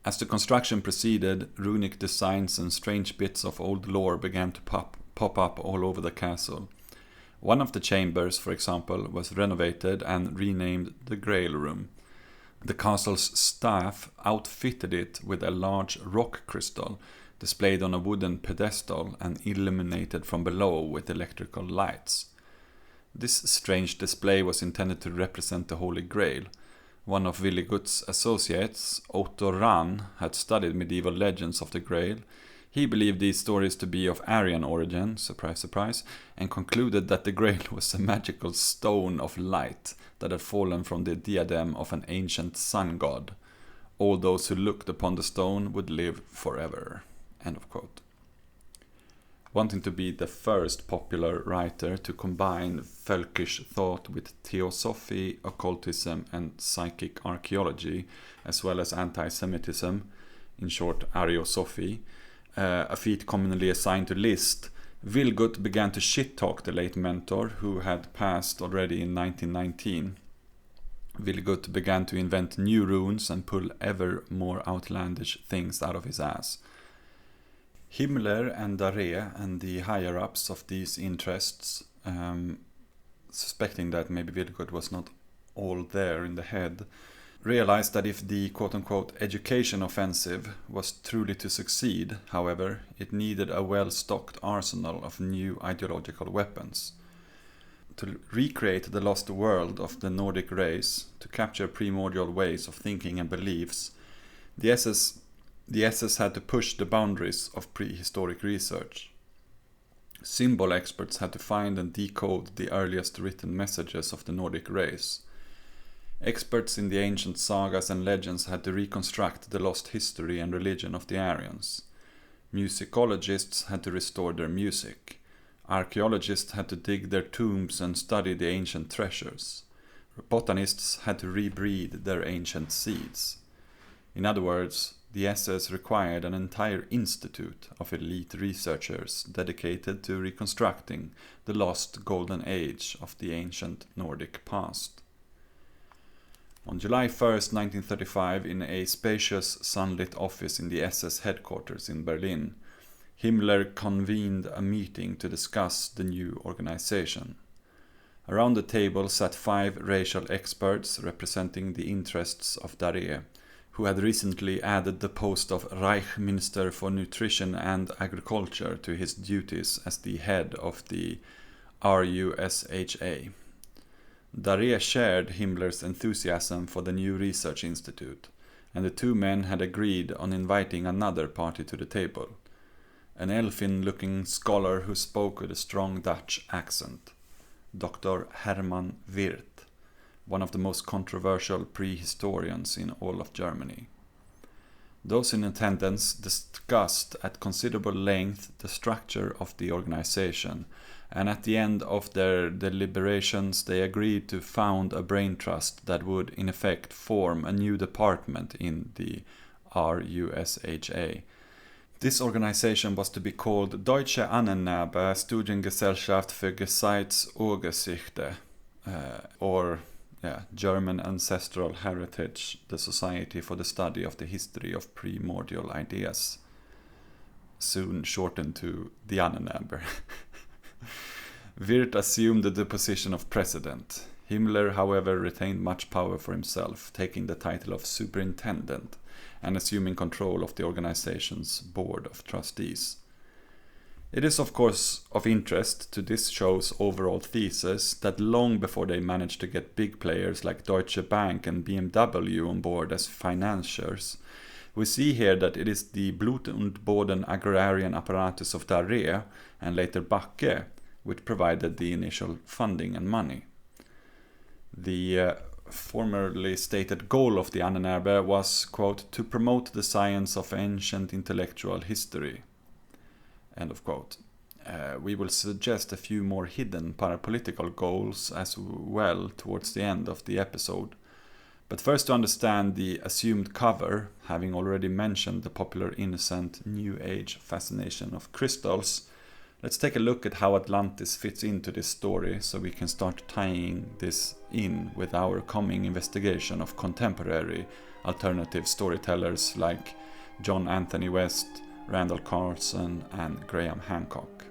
"As the construction proceeded, runic designs and strange bits of old lore began to pop up all over the castle. One of the chambers, for example, was renovated and renamed the Grail Room. The castle's staff outfitted it with a large rock crystal, displayed on a wooden pedestal and illuminated from below with electrical lights. This strange display was intended to represent the Holy Grail. One of Villigut's associates, Otto Rahn, had studied medieval legends of the Grail. He believed these stories to be of Aryan origin, surprise, surprise, and concluded that the Grail was a magical stone of light that had fallen from the diadem of an ancient sun god. All those who looked upon the stone would live forever." End of quote. Wanting to be the first popular writer to combine Völkisch thought with theosophy, occultism, and psychic archaeology, as well as anti-Semitism, in short, Ariosophy, a feat commonly assigned to List, Vilgot began to shit-talk the late mentor, who had passed already in 1919. Vilgot began to invent new runes and pull ever more outlandish things out of his ass. Himmler and Dare and the higher-ups of these interests, suspecting that maybe Vilgot was not all there in the head, realized that if the quote-unquote education offensive was truly to succeed, however, it needed a well-stocked arsenal of new ideological weapons. To recreate the lost world of the Nordic race, to capture primordial ways of thinking and beliefs, the SS had to push the boundaries of prehistoric research. Symbol experts had to find and decode the earliest written messages of the Nordic race. Experts in the ancient sagas and legends had to reconstruct the lost history and religion of the Aryans. Musicologists had to restore their music. Archaeologists had to dig their tombs and study the ancient treasures. Botanists had to rebreed their ancient seeds. In other words, the SS required an entire institute of elite researchers dedicated to reconstructing the lost golden age of the ancient Nordic past. On July 1st, 1935, in a spacious, sunlit office in the SS headquarters in Berlin, Himmler convened a meeting to discuss the new organization. Around the table sat 5 racial experts representing the interests of Daré, who had recently added the post of Reich Minister for Nutrition and Agriculture to his duties as the head of the RUSHA. Daré shared Himmler's enthusiasm for the new research institute, and the two men had agreed on inviting another party to the table, an elfin-looking scholar who spoke with a strong Dutch accent, Dr. Hermand Wirth, one of the most controversial prehistorians in all of Germany. Those in attendance discussed at considerable length the structure of the organization, and at the end of their deliberations they agreed to found a brain trust that would in effect form a new department in the RUSHA. This organization was to be called Deutsche Ahnenerbe Studiengesellschaft für Gezeitsurgeschichte, or German Ancestral Heritage, the Society for the Study of the History of Primordial Ideas, soon shortened to the Ahnenerbe. Wirth assumed the position of president. Himmler, however, retained much power for himself, taking the title of superintendent and assuming control of the organization's board of trustees. It is of course of interest to this show's overall thesis that long before they managed to get big players like Deutsche Bank and BMW on board as financiers, we see here that it is the Blut und Boden agrarian apparatus of Daré and later Backe which provided the initial funding and money. The formerly stated goal of the Ahnenerbe was, quote, to promote the science of ancient intellectual history, end of quote. We will suggest a few more hidden parapolitical goals as well towards the end of the episode. But first, to understand the assumed cover, having already mentioned the popular innocent New Age fascination of crystals, let's take a look at how Atlantis fits into this story so we can start tying this in with our coming investigation of contemporary alternative storytellers like John Anthony West, Randall Carlson and Graham Hancock.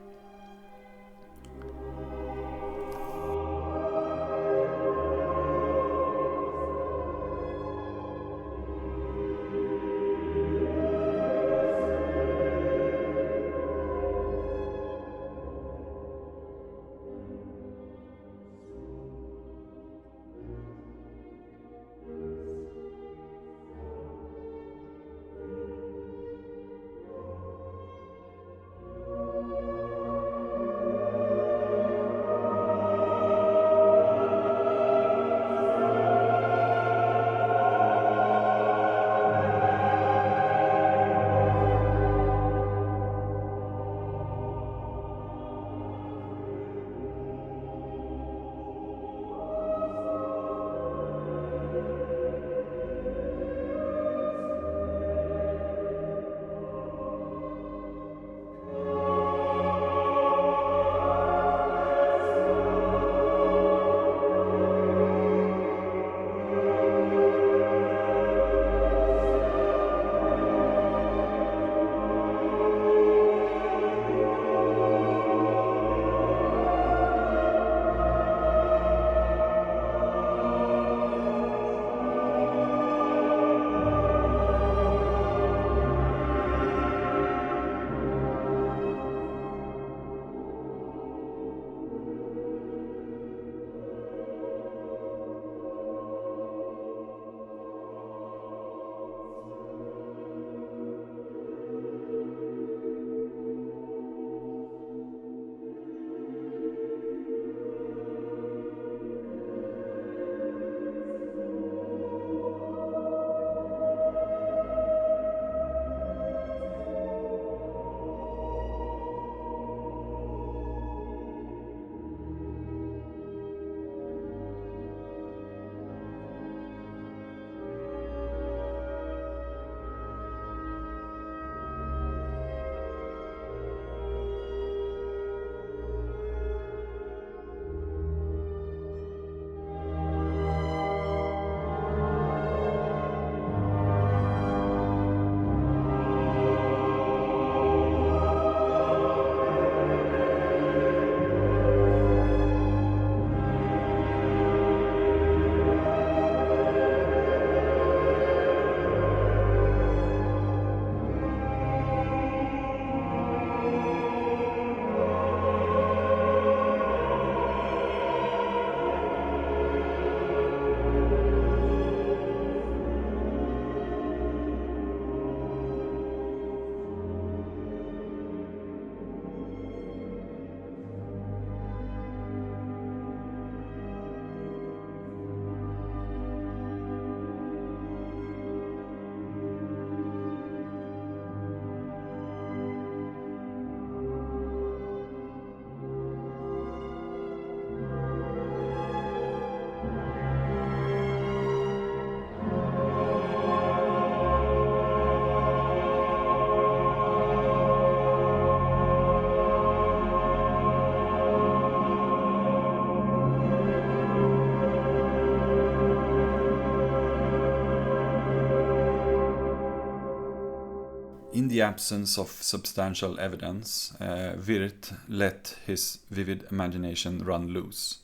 In the absence of substantial evidence, Wirth let his vivid imagination run loose.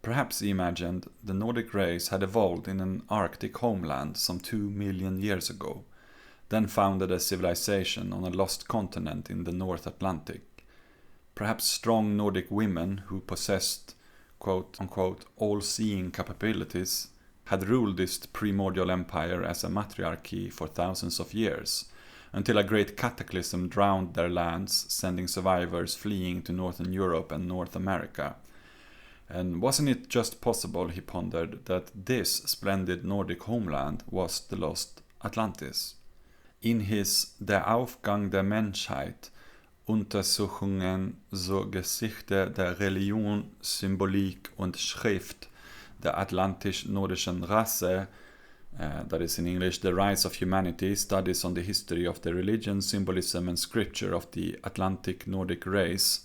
Perhaps he imagined the Nordic race had evolved in an Arctic homeland some 2 million years ago, then founded a civilization on a lost continent in the North Atlantic. Perhaps strong Nordic women who possessed quote-unquote all-seeing capabilities had ruled this primordial empire as a matriarchy for thousands of years, until a great cataclysm drowned their lands, sending survivors fleeing to Northern Europe and North America. And wasn't it just possible, he pondered, that this splendid Nordic homeland was the lost Atlantis? In his Der Aufgang der Menschheit, Untersuchungen zur Geschichte der Religion, Symbolik und Schrift der atlantisch-nordischen Rasse, that is in English, The Rise of Humanity, Studies on the History of the Religion, Symbolism and Scripture of the Atlantic Nordic Race,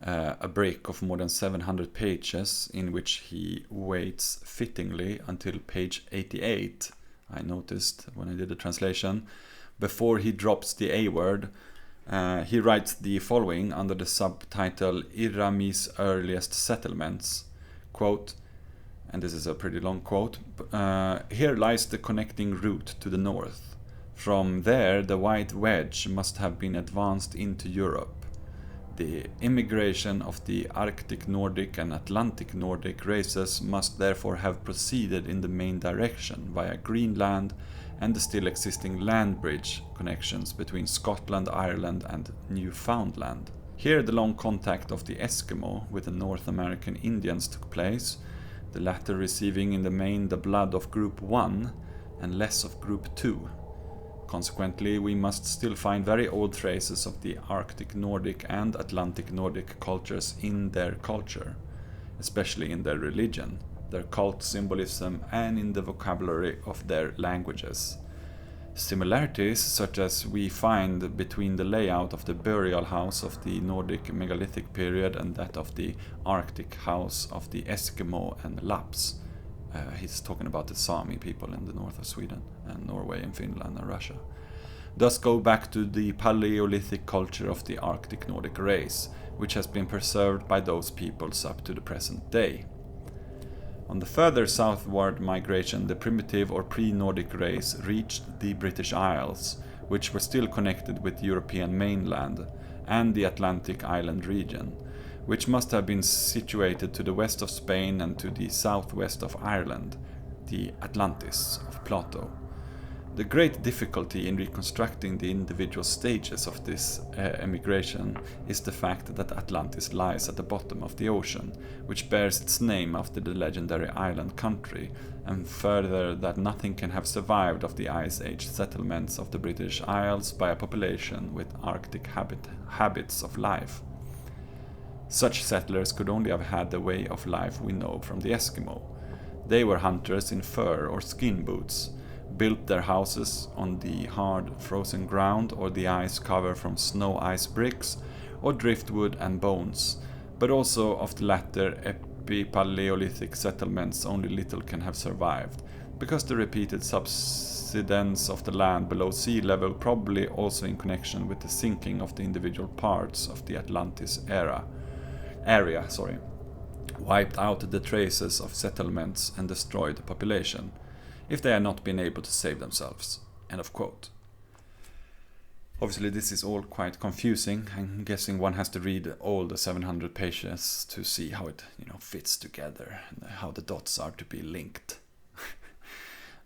a break of more than 700 pages in which he waits fittingly until page 88, I noticed when I did the translation, before he drops the A word. He writes the following under the subtitle Irami's Earliest Settlements, quote, and this is a pretty long quote, here lies the connecting route to the north. From there the white wedge must have been advanced into Europe. The immigration of the Arctic Nordic and Atlantic Nordic races must therefore have proceeded in the main direction via Greenland and the still existing land bridge connections between Scotland, Ireland and Newfoundland. Here the long contact of the Eskimo with the North American Indians took place, the latter receiving in the main the blood of Group 1 and less of Group 2. Consequently, we must still find very old traces of the Arctic Nordic and Atlantic Nordic cultures in their culture, especially in their religion, their cult symbolism, and in the vocabulary of their languages. Similarities, such as we find between the layout of the burial house of the Nordic megalithic period and that of the Arctic house of the Eskimo and Lapps. He's talking about the Sami people in the north of Sweden and Norway and Finland and Russia. Thus go back to the Paleolithic culture of the Arctic Nordic race, which has been preserved by those peoples up to the present day. On the further southward migration, the primitive or pre-Nordic race reached the British Isles, which were still connected with the European mainland and the Atlantic island region, which must have been situated to the west of Spain and to the southwest of Ireland, the Atlantis of Plato. The great difficulty in reconstructing the individual stages of this emigration is the fact that Atlantis lies at the bottom of the ocean, which bears its name after the legendary island country, and further that nothing can have survived of the Ice Age settlements of the British Isles by a population with Arctic habits of life. Such settlers could only have had the way of life we know from the Eskimo. They were hunters in fur or skin boots, built their houses on the hard frozen ground or the ice cover from snow ice bricks or driftwood and bones, but also of the latter epi-Paleolithic settlements only little can have survived, because the repeated subsidence of the land below sea level, probably also in connection with the sinking of the individual parts of the Atlantis area, wiped out the traces of settlements and destroyed the population, if they had not been able to save themselves. End of quote. Obviously this is all quite confusing. I'm guessing one has to read all the 700 pages to see how it fits together and how the dots are to be linked.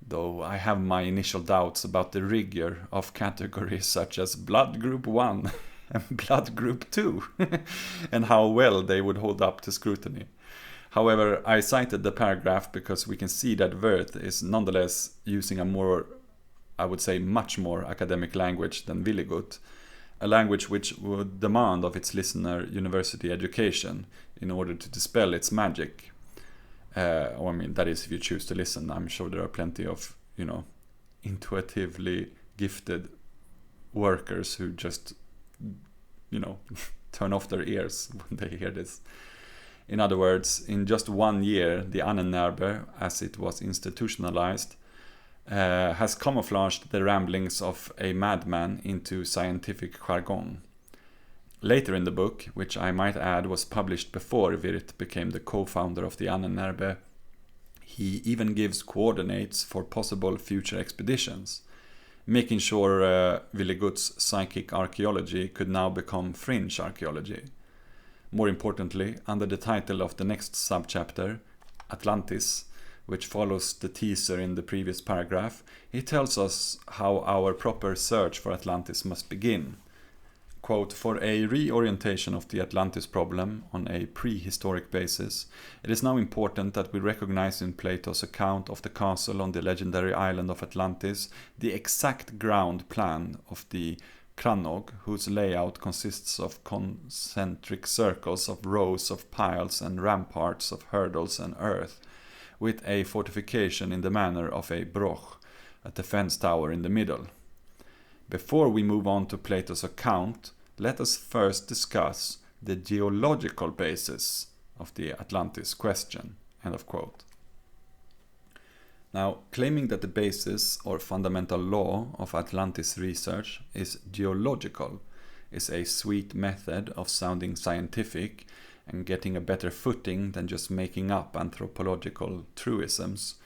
Though I have my initial doubts about the rigor of categories such as Blood Group 1 and Blood Group 2 and how well they would hold up to scrutiny. However, I cited the paragraph because we can see that Wirth is nonetheless using a more, I would say, much more academic language than Villigut, a language which would demand of its listener university education in order to dispel its magic. That is if you choose to listen. I'm sure there are plenty of, intuitively gifted workers who just, turn off their ears when they hear this. In other words, in just 1 year, the Ahnenerbe, as it was institutionalized, has camouflaged the ramblings of a madman into scientific jargon. Later in the book, which I might add was published before Wirth became the co-founder of the Ahnenerbe, he even gives coordinates for possible future expeditions, making sure Villegut's psychic archaeology could now become fringe archaeology. More importantly, under the title of the next subchapter, Atlantis, which follows the teaser in the previous paragraph, he tells us how our proper search for Atlantis must begin. Quote, for a reorientation of the Atlantis problem on a prehistoric basis, it is now important that we recognize in Plato's account of the castle on the legendary island of Atlantis the exact ground plan of the Kranog, whose layout consists of concentric circles of rows of piles and ramparts of hurdles and earth, with a fortification in the manner of a broch, a defense tower in the middle. Before we move on to Plato's account, let us first discuss the geological basis of the Atlantis question. End of quote. Now, claiming that the basis or fundamental law of Atlantis research is geological is a sweet method of sounding scientific and getting a better footing than just making up anthropological truisms.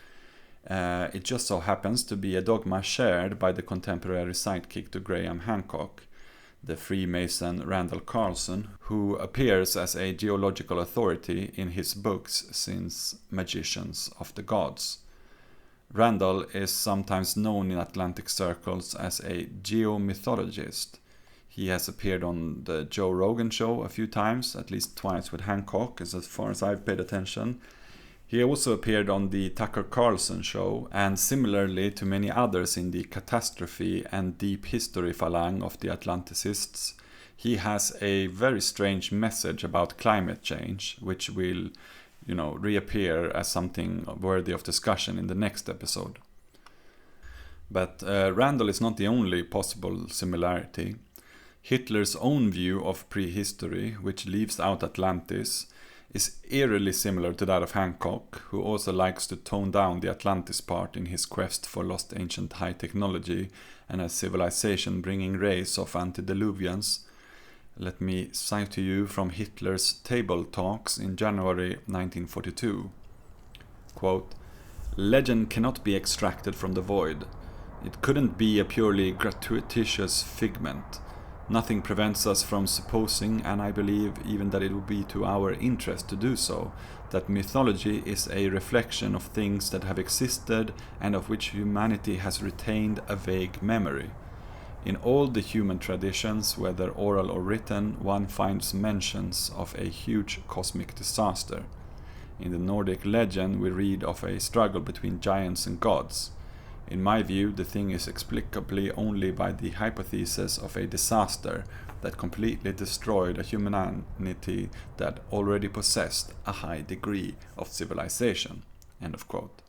It just so happens to be a dogma shared by the contemporary sidekick to Graham Hancock, the Freemason Randall Carlson, who appears as a geological authority in his books since Magicians of the Gods. Randall is sometimes known in Atlantic circles as a geomythologist. He has appeared on the Joe Rogan show a few times, at least twice with Hancock, as far as I've paid attention. He also appeared on the Tucker Carlson show, and similarly to many others in the catastrophe and deep history phalanx of the Atlanticists, he has a very strange message about climate change, which will, reappear as something worthy of discussion in the next episode. But Randall is not the only possible similarity. Hitler's own view of prehistory, which leaves out Atlantis, is eerily similar to that of Hancock, who also likes to tone down the Atlantis part in his quest for lost ancient high technology and a civilization bringing rays of antediluvians. Let me cite to you from Hitler's table talks in January 1942. Quote, legend cannot be extracted from the void. It couldn't be a purely gratuitous figment. Nothing prevents us from supposing, and I believe even that it would be to our interest to do so, that mythology is a reflection of things that have existed and of which humanity has retained a vague memory. In all the human traditions, whether oral or written, one finds mentions of a huge cosmic disaster. In the Nordic legend, we read of a struggle between giants and gods. In my view, the thing is explicably only by the hypothesis of a disaster that completely destroyed a humanity that already possessed a high degree of civilization. End of quote.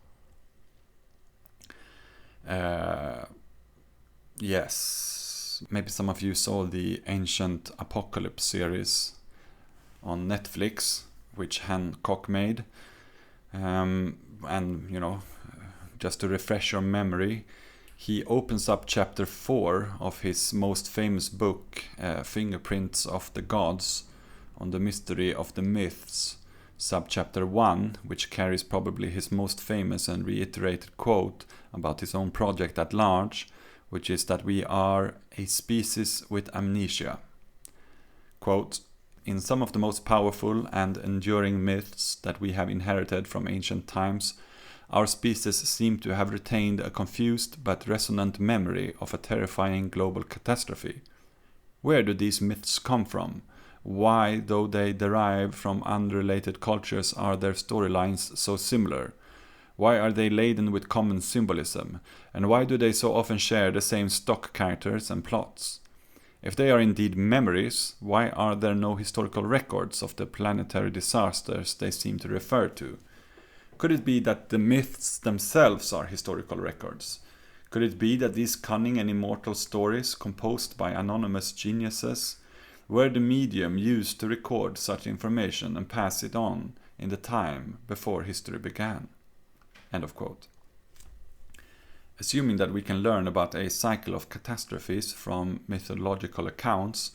Yes, maybe some of you saw the Ancient Apocalypse series on Netflix, which Hancock made. Just to refresh your memory, he opens up chapter 4 of his most famous book, Fingerprints of the Gods, on the mystery of the myths, subchapter 1, which carries probably his most famous and reiterated quote about his own project at large, which is that we are a species with amnesia. Quote, in some of the most powerful and enduring myths that we have inherited from ancient times, our species seem to have retained a confused but resonant memory of a terrifying global catastrophe. Where do these myths come from? Why, though they derive from unrelated cultures, are their storylines so similar? Why are they laden with common symbolism? And why do they so often share the same stock characters and plots? If they are indeed memories, why are there no historical records of the planetary disasters they seem to refer to? Could it be that the myths themselves are historical records? Could it be that these cunning and immortal stories, composed by anonymous geniuses, were the medium used to record such information and pass it on in the time before history began? End of quote. Assuming that we can learn about a cycle of catastrophes from mythological accounts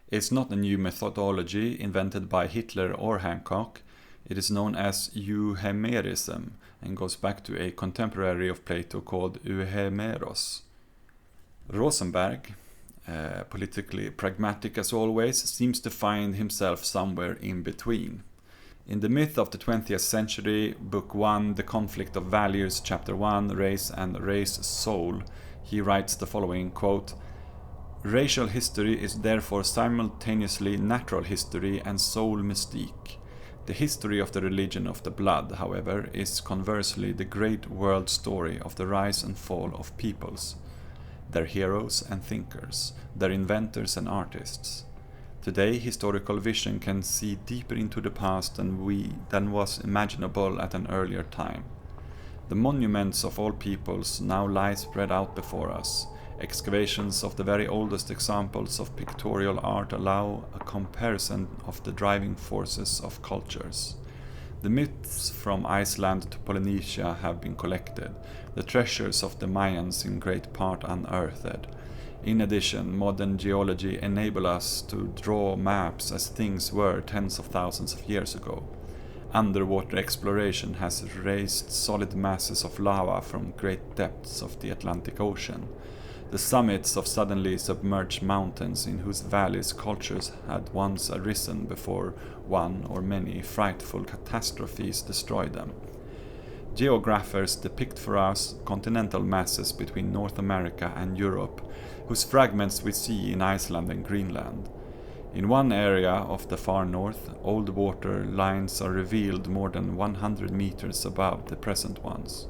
is not a new methodology invented by Hitler or Hancock. It is known as euhemerism and goes back to a contemporary of Plato called Euhemeros. Rosenberg, politically pragmatic as always, seems to find himself somewhere in between. In The Myth of the 20th Century, Book 1, The Conflict of Values, Chapter 1, Race and Race Soul, he writes the following, quote, "Racial history is therefore simultaneously natural history and soul mystique. The history of the religion of the blood, however, is conversely the great world story of the rise and fall of peoples, their heroes and thinkers, their inventors and artists. Today, historical vision can see deeper into the past than was imaginable at an earlier time. The monuments of all peoples now lie spread out before us. Excavations of the very oldest examples of pictorial art allow a comparison of the driving forces of cultures. The myths from Iceland to Polynesia have been collected, the treasures of the Mayans in great part unearthed. In addition, modern geology enables us to draw maps as things were tens of thousands of years ago. Underwater exploration has raised solid masses of lava from great depths of the Atlantic Ocean. The summits of suddenly submerged mountains in whose valleys cultures had once arisen before one or many frightful catastrophes destroyed them. Geographers depict for us continental masses between North America and Europe, whose fragments we see in Iceland and Greenland. In one area of the far north, old water lines are revealed more than 100 meters above the present ones.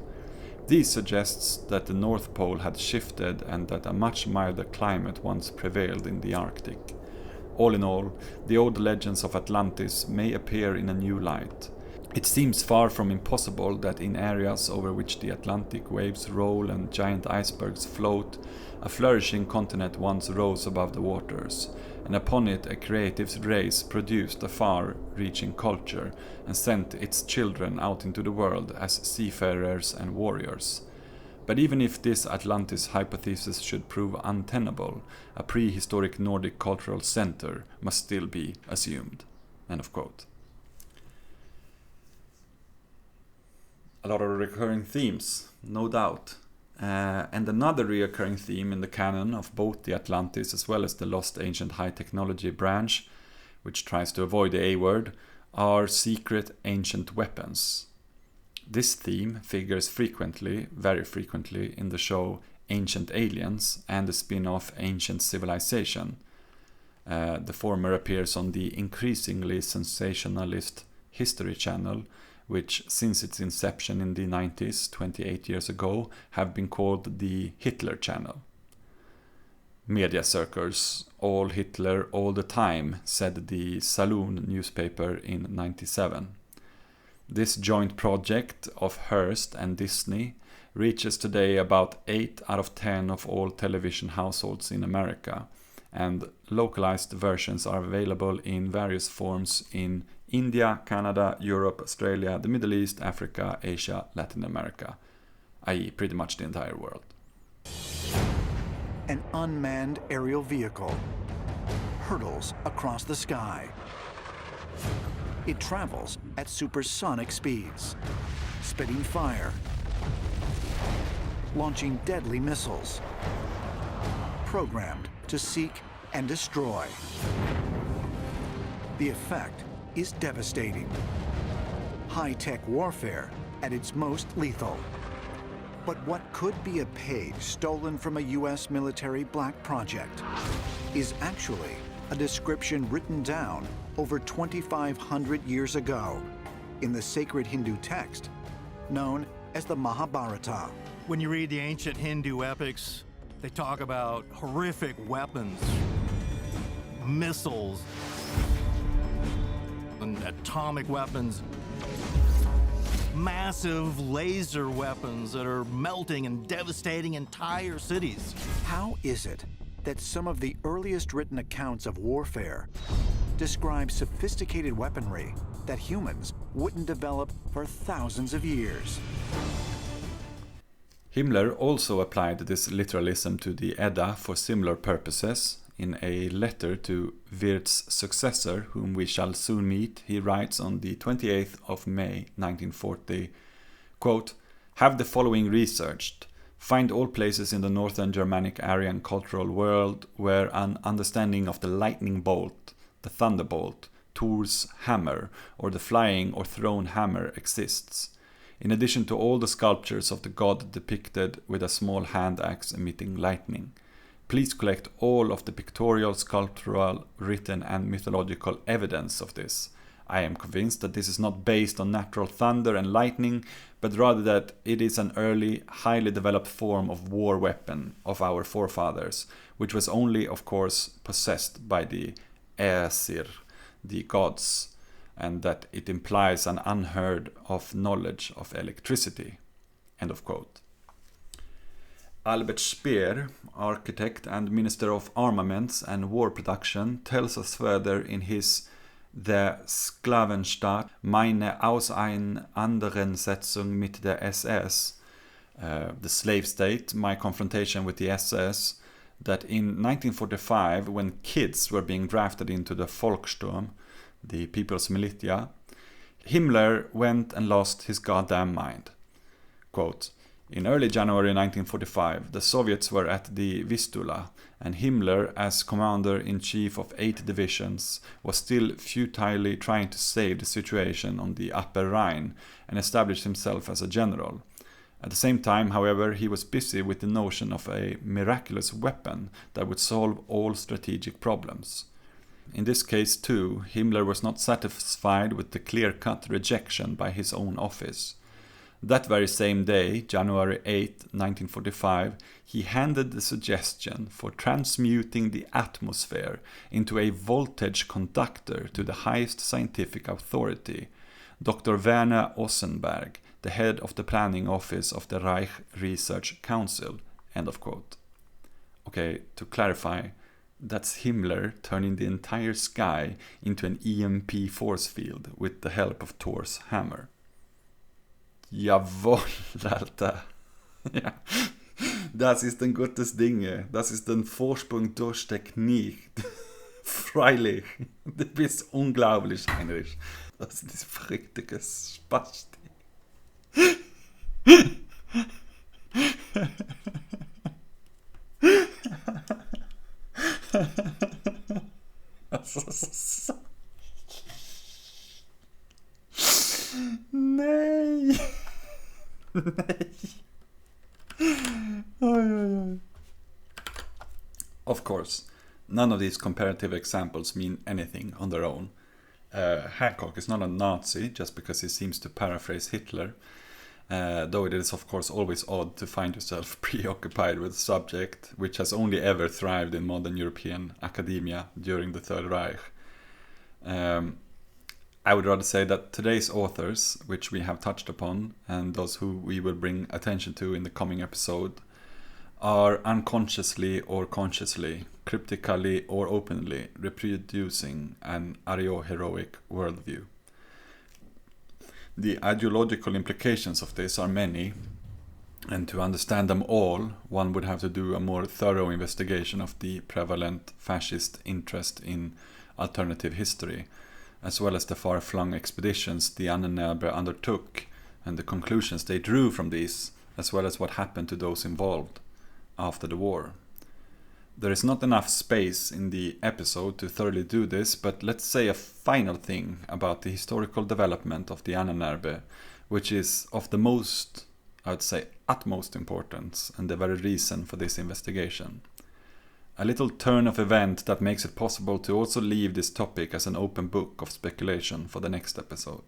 This suggests that the North Pole had shifted and that a much milder climate once prevailed in the Arctic. All in all, the old legends of Atlantis may appear in a new light. It seems far from impossible that in areas over which the Atlantic waves roll and giant icebergs float, a flourishing continent once rose above the waters, and upon it a creative race produced a far-reaching culture and sent its children out into the world as seafarers and warriors. But even if this Atlantis hypothesis should prove untenable, a prehistoric Nordic cultural center must still be assumed." End of quote. A lot of recurring themes, no doubt. And another recurring theme in the canon of both the Atlantis as well as the Lost Ancient High Technology branch, which tries to avoid the A word, are secret ancient weapons. This theme figures frequently, very frequently, in the show Ancient Aliens and the spin-off Ancient Civilization. The former appears on the increasingly sensationalist History Channel, which since its inception in the 90s, 28 years ago, have been called the Hitler Channel. Media circles, all Hitler all the time, said the Saloon newspaper in 97. This joint project of Hearst and Disney reaches today about 8 out of 10 of all television households in America, and localized versions are available in various forms in India, Canada, Europe, Australia, the Middle East, Africa, Asia, Latin America, i.e. pretty much the entire world. An unmanned aerial vehicle hurtles across the sky. It travels at supersonic speeds, spitting fire, launching deadly missiles, programmed to seek and destroy. The effect is devastating. High-tech warfare at its most lethal. But what could be a page stolen from a U.S. military black project is actually a description written down over 2,500 years ago in the sacred Hindu text known as the Mahabharata. When you read the ancient Hindu epics, they talk about horrific weapons, missiles, and atomic weapons, massive laser weapons that are melting and devastating entire cities. How is it that some of the earliest written accounts of warfare describe sophisticated weaponry that humans wouldn't develop for thousands of years? Himmler also applied this literalism to the Edda for similar purposes. In a letter to Wirth's successor, whom we shall soon meet, he writes on the 28th of May 1940, quote, "Have the following researched. Find all places in the northern Germanic Aryan cultural world where an understanding of the lightning bolt, the thunderbolt, Thor's hammer, or the flying or thrown hammer exists, in addition to all the sculptures of the god depicted with a small hand axe emitting lightning. Please collect all of the pictorial, sculptural, written and mythological evidence of this. I am convinced that this is not based on natural thunder and lightning, but rather that it is an early, highly developed form of war weapon of our forefathers, which was only, of course, possessed by the Aesir, the gods, and that it implies an unheard of knowledge of electricity." End of quote. Albert Speer, architect and Minister of Armaments and War Production, tells us further in his The Sklavenstaat, meine Auseinandersetzung mit der SS, The Slave State, my confrontation with the SS, that in 1945, when kids were being drafted into the Volkssturm, the People's Militia, Himmler went and lost his goddamn mind. Quote, "In early January 1945, the Soviets were at the Vistula, and Himmler, as commander-in-chief of 8 divisions, was still futilely trying to save the situation on the Upper Rhine and establish himself as a general. At the same time, however, he was busy with the notion of a miraculous weapon that would solve all strategic problems. In this case, too, Himmler was not satisfied with the clear-cut rejection by his own office. That very same day, January 8, 1945, he handed the suggestion for transmuting the atmosphere into a voltage conductor to the highest scientific authority, Dr. Werner Ossenberg, the head of the planning office of the Reich Research Council." End of quote. Okay, to clarify, that's Himmler turning the entire sky into an EMP force field with the help of Thor's hammer. Jawohl, Alter. Ja. Das ist ein gutes Ding. Das ist ein Vorsprung durch Technik. Freilich. Du bist unglaublich, Heinrich. Das ist ein verrücktes Spasti. Nej. Nej. Of course, none of these comparative examples mean anything on their own. Hancock is not a Nazi just because he seems to paraphrase Hitler, though it is of course always odd to find yourself preoccupied with a subject which has only ever thrived in modern European academia during the Third Reich. I would rather say that today's authors, which we have touched upon, and those who we will bring attention to in the coming episode, are unconsciously or consciously, cryptically or openly reproducing an Arioheroic worldview. The ideological implications of this are many, and to understand them all, one would have to do a more thorough investigation of the prevalent fascist interest in alternative history, as well as the far-flung expeditions the Ahnenerbe undertook, and the conclusions they drew from these, as well as what happened to those involved after the war. There is not enough space in the episode to thoroughly do this, but let's say a final thing about the historical development of the Ahnenerbe, which is of the most, I would say, utmost importance, and the very reason for this investigation. A little turn of event that makes it possible to also leave this topic as an open book of speculation for the next episode.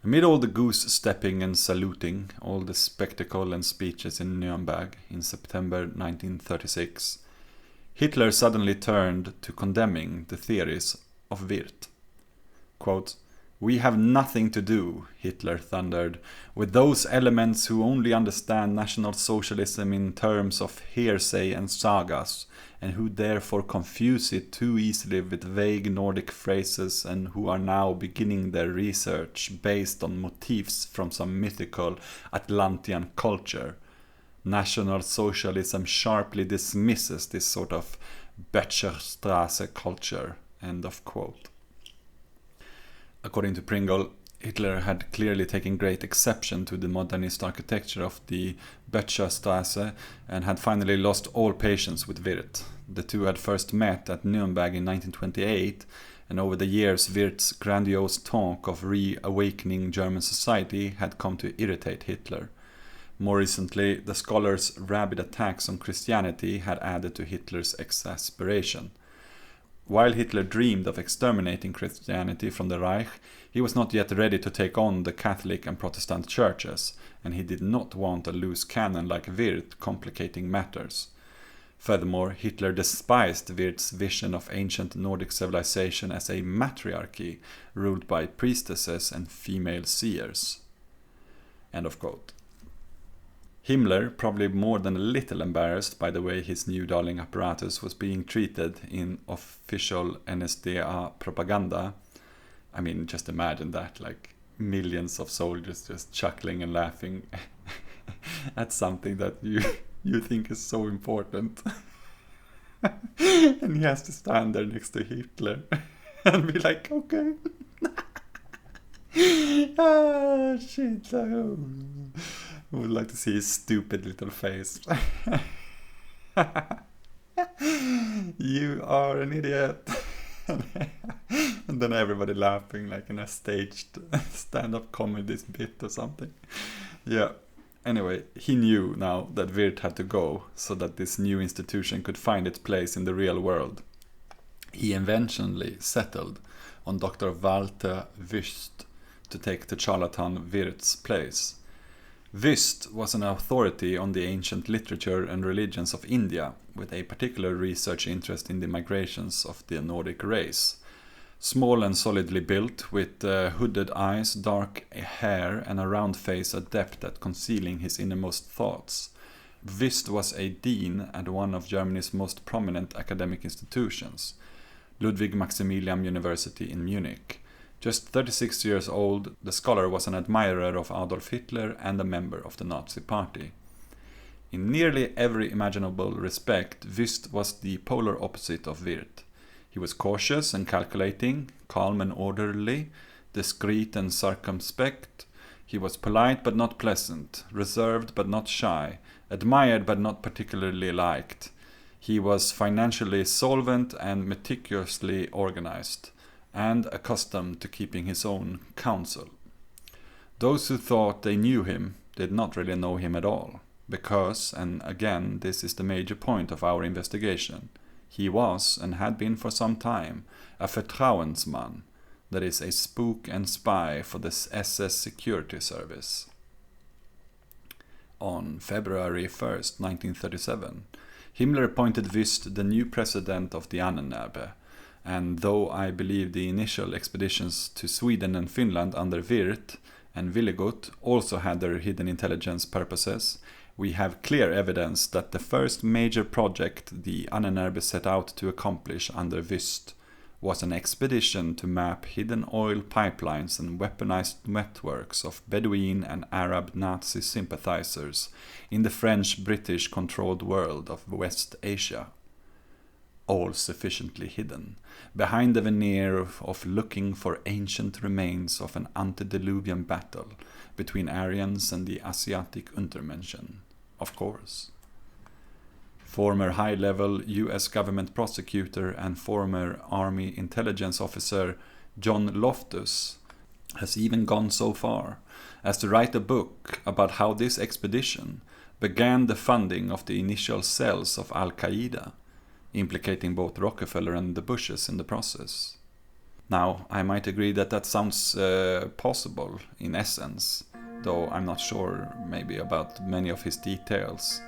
Amid all the goose-stepping and saluting, all the spectacle and speeches in Nuremberg in September 1936, Hitler suddenly turned to condemning the theories of Wirth. Quote, "We have nothing to do," Hitler thundered, "with those elements who only understand National Socialism in terms of hearsay and sagas, and who therefore confuse it too easily with vague Nordic phrases and who are now beginning their research based on motifs from some mythical Atlantean culture. National Socialism sharply dismisses this sort of Becherstrasse culture." End of quote. According to Pringle, Hitler had clearly taken great exception to the modernist architecture of the Becherstrasse and had finally lost all patience with Wirth. The two had first met at Nuremberg in 1928, and over the years Wirth's grandiose talk of reawakening German society had come to irritate Hitler. More recently, the scholar's rabid attacks on Christianity had added to Hitler's exasperation. While Hitler dreamed of exterminating Christianity from the Reich, he was not yet ready to take on the Catholic and Protestant churches, and he did not want a loose cannon like Wirth complicating matters. Furthermore, Hitler despised Wirth's vision of ancient Nordic civilization as a matriarchy ruled by priestesses and female seers. End of quote. Himmler, probably more than a little embarrassed by the way his new darling apparatus was being treated in official NSDA propaganda. I mean, just imagine that, like millions of soldiers just chuckling and laughing at something that you think is so important. And he has to stand there next to Hitler and be like, okay. Ah, shit. I would like to see his stupid little face. You are an idiot. And then everybody laughing like in a staged stand-up comedy bit or something. Yeah. Anyway, he knew now that Wirth had to go so that this new institution could find its place in the real world. He eventually settled on Dr. Walter Wüst to take the charlatan Wirth's place. Wüst was an authority on the ancient literature and religions of India, with a particular research interest in the migrations of the Nordic race. Small and solidly built, with hooded eyes, dark hair, and a round face adept at concealing his innermost thoughts, Wüst was a dean at one of Germany's most prominent academic institutions, Ludwig Maximilian University in Munich. Just 36 years old, the scholar was an admirer of Adolf Hitler and a member of the Nazi Party. In nearly every imaginable respect, Wüst was the polar opposite of Wirth. He was cautious and calculating, calm and orderly, discreet and circumspect. He was polite but not pleasant, reserved but not shy, admired but not particularly liked. He was financially solvent and meticulously organized, and accustomed to keeping his own counsel. Those who thought they knew him did not really know him at all, because, and again this is the major point of our investigation, he was, and had been for some time, a Vertrauensmann, that is, a spook and spy for the SS Security Service. On February 1st, 1937, Himmler appointed Wüst the new president of the Ahnenerbe, and though I believe the initial expeditions to Sweden and Finland under Wirth and Willigut also had their hidden intelligence purposes, we have clear evidence that the first major project the Ahnenerbe set out to accomplish under Wüst was an expedition to map hidden oil pipelines and weaponized networks of Bedouin and Arab Nazi sympathizers in the French-British controlled world of West Asia. All sufficiently hidden, behind the veneer of looking for ancient remains of an antediluvian battle between Aryans and the Asiatic Untermenschen, of course. Former high-level US government prosecutor and former Army intelligence officer John Loftus has even gone so far as to write a book about how this expedition began the funding of the initial cells of Al-Qaeda, implicating both Rockefeller and the Bushes in the process. Now, I might agree that that sounds possible in essence, though I'm not sure maybe about many of his details.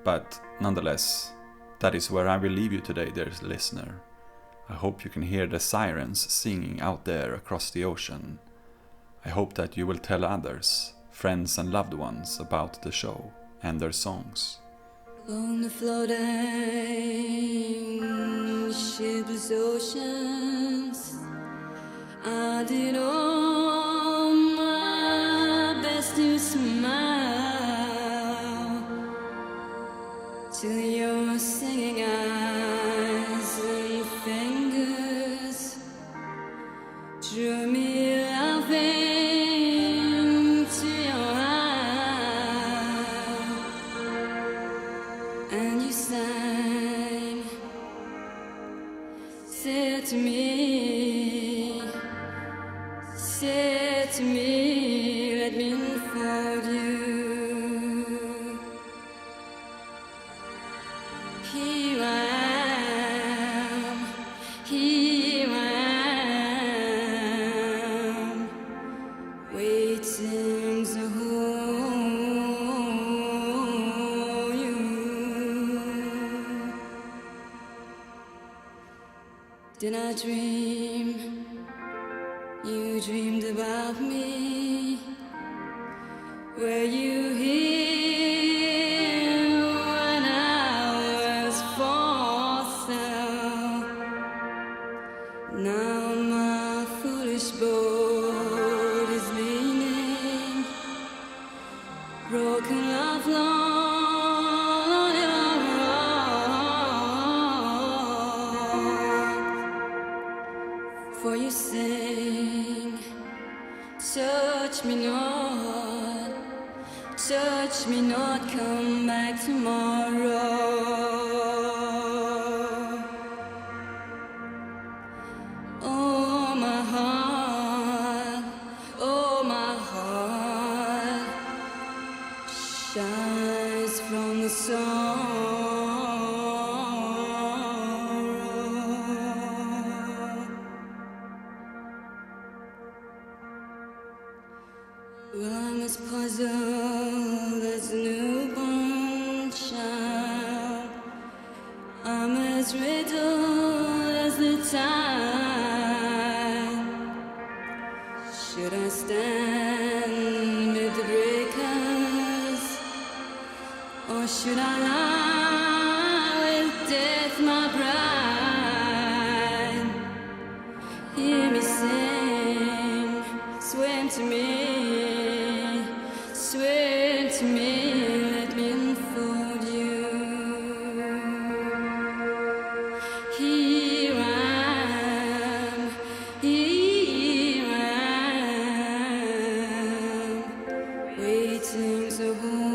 But nonetheless, that is where I will leave you today, dear listener. I hope you can hear the sirens singing out there across the ocean, I hope that you will tell others, friends and loved ones, about the show and their songs. On the floating shipless oceans, I did all my best to smile to your singing eyes and fingers drew me laughing to your eye, and you sang, said to me, let me unfold you. Here I am, waiting to hold you. Did I dream? You dreamed about me. Were you here when I was for sale? Now my foolish boat is leaning, broken love long on your rock. For you sing, touch me not, come back tomorrow. Oh my heart shines from the sorrow. Well, I'm as puzzled as a newborn child. I'm as riddled as the tide. Should I stand with the breakers, or should I lie with death, my bride? Hear me sing, swim to me. Swear to me, let me unfold you. Here I am, waiting to hold.